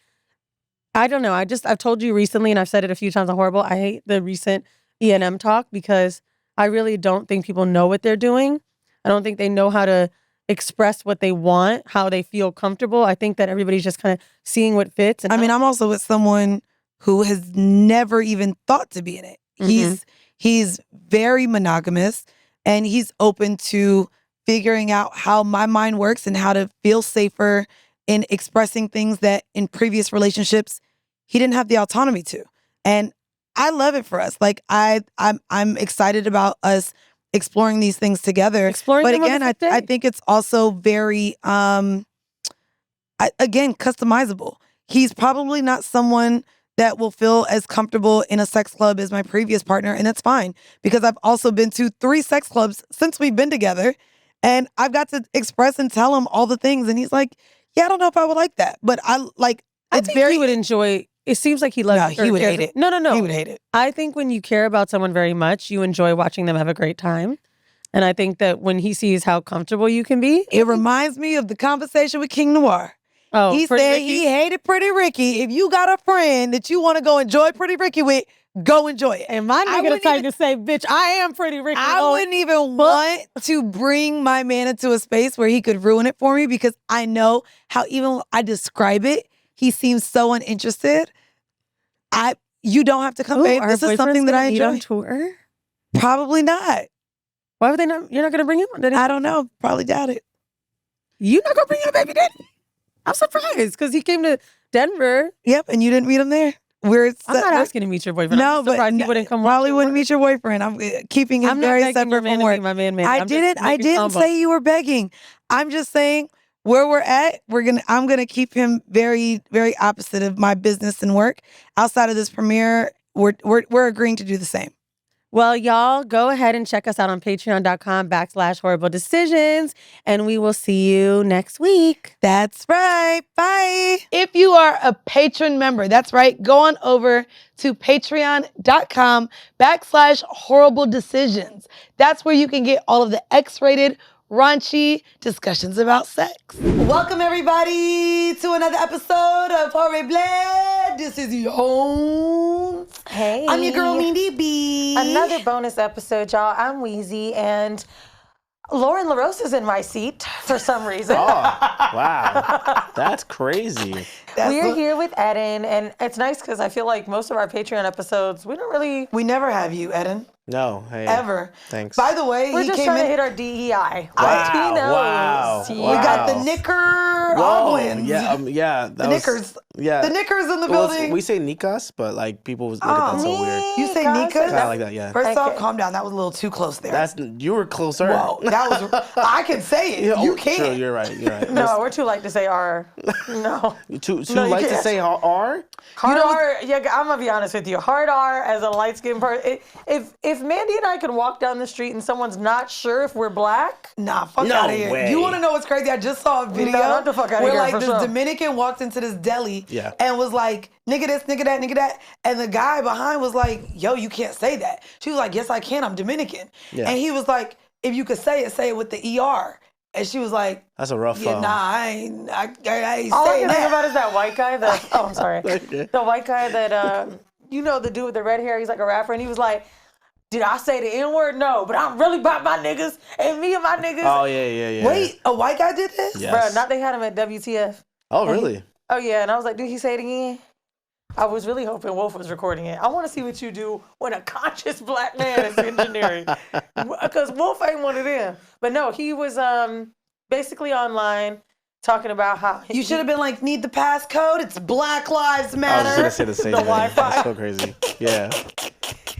I don't know. I've told you recently, and I've said it a few times on Horrible, I hate the recent E&M talk because I really don't think people know what they're doing. I don't think they know how to express what they want, how they feel comfortable. I think that everybody's just kind of seeing what fits. And I mean, I'm also with someone who has never even thought to be in it. Mm-hmm. He's very monogamous and he's open to figuring out how my mind works and how to feel safer in expressing things that in previous relationships he didn't have the autonomy to. And I love it for us. Like I'm excited about us exploring these things together. But again, I think it's also very again customizable. He's probably not someone that will feel as comfortable in a sex club as my previous partner, and that's fine because I've also been to 3 sex clubs since we've been together, and I've got to express and tell him all the things, and he's like, "Yeah, I don't know if I would like that," but I think he would enjoy. It seems like he loves. No, he would hate it. No. He would hate it. I think when you care about someone very much, you enjoy watching them have a great time. And I think that when he sees how comfortable you can be. It reminds me of the conversation with King Noir. Oh, he said Ricky? he hated Pretty Ricky. If you got a friend that you want to go enjoy Pretty Ricky with, go enjoy it. And my nigga the type to say, bitch, I am Pretty Ricky. I wouldn't even want to bring my man into a space where he could ruin it for me because I know how even when I describe it, he seems so uninterested. You don't have to come, babe. This is something that I enjoy. On tour? Probably not. Why would they not? You're not going to bring him? I don't know. Probably doubt it. You not going to bring your baby daddy? I'm surprised because he came to Denver. Yep, and you didn't meet him there. I'm not asking to meet your boyfriend. No, but he wouldn't come. Probably wouldn't meet your boyfriend. I'm keeping him very separate from work. My man. I didn't say you were begging. I'm just saying where we're at. I'm gonna keep him very, very opposite of my business and work. Outside of this premiere, we're agreeing to do the same. Well, y'all, go ahead and check us out on patreon.com/horribledecisions, and we will see you next week. That's right. Bye. If you are a patron member, that's right, go on over to patreon.com/horribledecisions. That's where you can get all of the X-rated, raunchy discussions about sex. Welcome, everybody, to another episode of Horrible. This is your home. Hey. I'm your girl, Mandii B. Another bonus episode, y'all. I'm Weezy, and Lauren LaRose is in my seat for some reason. Oh, wow. That's crazy. We're here with Eden, and it's nice because I feel like most of our Patreon episodes, we never have you, Eden. No, hey. Ever. Thanks. By the way, we're just trying to hit our DEI. Wow, He knows. wow. We got the knicker twins. Yeah. The knickers. Yeah. The knickers in the building. We say Nikas, but like people look at that so weird. You say Nikas? Kind of like that, yeah. First off, calm down. That was a little too close there. You were closer. Whoa, that was. I can say it. You can't. True, you're right. No, we're too light to say R. No. Too light to say R? Hard R. Yeah, I'm gonna be honest with you. Hard R as a light skinned person. If Mandii and I could walk down the street and someone's not sure if we're black, nah, fuck out of here. Way. You want to know what's crazy? I just saw a video the fuck out of where here, like for this sure. Dominican walked into this deli Yeah. and was like, nigga this, nigga that, nigga that. And the guy behind was like, yo, you can't say that. She was like, yes, I can. I'm Dominican. Yeah. And he was like, if you could say it with the ER. And she was like, that's a rough nah, I ain't all I saying can think that. about is that white guy that, I'm sorry. The white guy that, the dude with the red hair, he's like a rapper, and he was like, did I say the N-word? No, but I'm really about my niggas and me and my niggas. Oh, yeah. Wait, a white guy did this? Yes. Bruh, not they had him at WTF. Oh, really? Oh, yeah, and I was like, did he say it again? I was really hoping Wolf was recording it. I want to see what you do when a conscious black man is engineering. Because Wolf ain't one of them. But no, he was basically online talking about how... You should have been like, need the passcode? It's Black Lives I Matter. was just going to say the same The thing. Wi-Fi. That's so crazy. Yeah.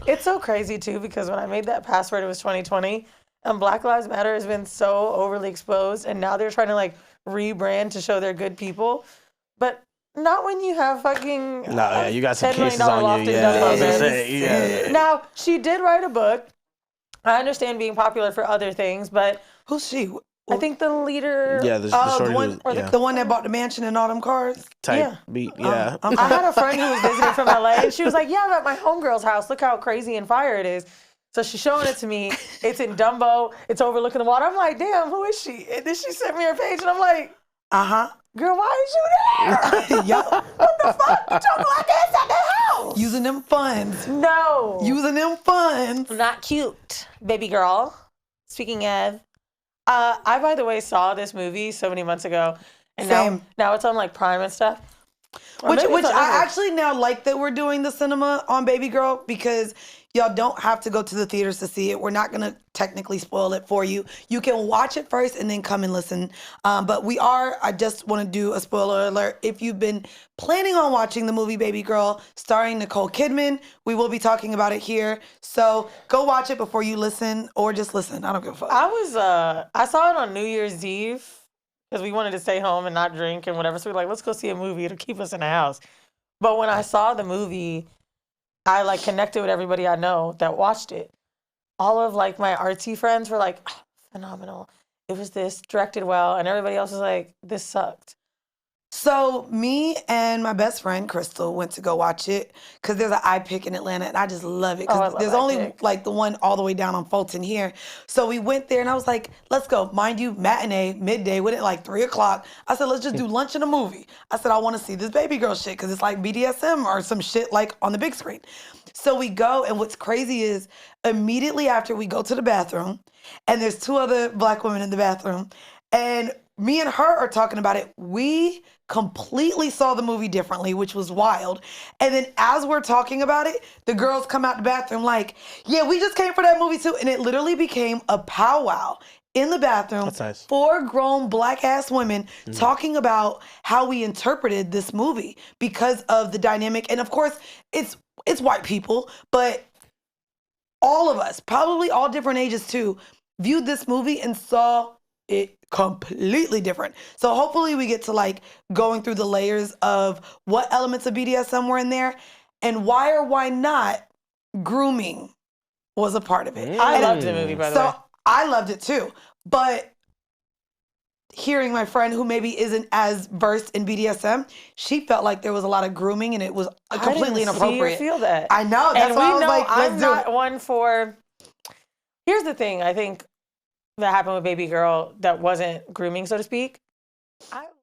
It's so crazy, too, because when I made that password, it was 2020. And Black Lives Matter has been so overly exposed. And now they're trying to, like, rebrand to show they're good people. But... not when you have fucking you got some $10 million cases on loft you. in Yeah, I was Dumbo, gonna man. say, yeah. Now, she did write a book. I understand being popular for other things, but Who's she? I think the leader... Yeah, the the shorty one, was, yeah. the one that bought the mansion and all them cars? Type Yeah. beat, yeah. Okay. I had a friend who was visiting from LA, and she was like, yeah, I'm at my homegirl's house. Look how crazy and fire it is. So she's showing it to me. It's in Dumbo. It's overlooking the water. I'm like, damn, who is she? And then she sent me her page, and I'm like... Uh-huh. girl, why is you there? Yo, What the fuck? Get your black ass at the house. using them funds. No. Using them funds. Not cute, baby girl. Speaking of, I, by the way, saw this movie so many months ago. And Same. now it's on like Prime and stuff. Or Which maybe it's on I Netflix. actually now like that we're doing the cinema on Baby Girl because y'all don't have to go to the theaters to see it. We're not going to technically spoil it for you. You can watch it first and then come and listen. But I just want to do a spoiler alert. If you've been planning on watching the movie Baby Girl starring Nicole Kidman, we will be talking about it here. So go watch it before you listen or just listen. I don't give a fuck. I saw it on New Year's Eve because we wanted to stay home and not drink and whatever. So we're like, let's go see a movie. It'll keep us in the house. But when I saw the movie, I like connected with everybody I know that watched it. All of like my artsy friends were like, oh, phenomenal. It was this, directed well. And everybody else was like, this sucked. So me and my best friend Crystal went to go watch it because there's an iPic in Atlanta and I just love it Oh, I because love there's only iPic. like the one all the way down on Fulton here. So we went there and I was like, let's go. Mind you, matinee, midday, went at like 3:00. I said, let's just do lunch and a movie. I said, I want to see this Baby Girl shit because it's like BDSM or some shit like on the big screen. So we go and what's crazy is immediately after we go to the bathroom and there's two other black women in the bathroom and me and her are talking about it. We completely saw the movie differently, which was wild. And then as we're talking about it, the girls come out the bathroom like, yeah, we just came for that movie too. And it literally became a powwow in the bathroom. That's nice. 4 grown black ass women talking about how we interpreted this movie because of the dynamic. And of course, it's white people, but all of us, probably all different ages too, viewed this movie and saw it completely different. So hopefully we get to like going through the layers of what elements of BDSM were in there and why or why not grooming was a part of it. I loved the movie, by the way. So I loved it too. But hearing my friend who maybe isn't as versed in BDSM, she felt like there was a lot of grooming and it was completely I didn't inappropriate. See or feel that. I know. That's And why I we was know like, let's I'm do not it. one for... Here's the thing, I think, that happened with Baby Girl that wasn't grooming, so to speak. I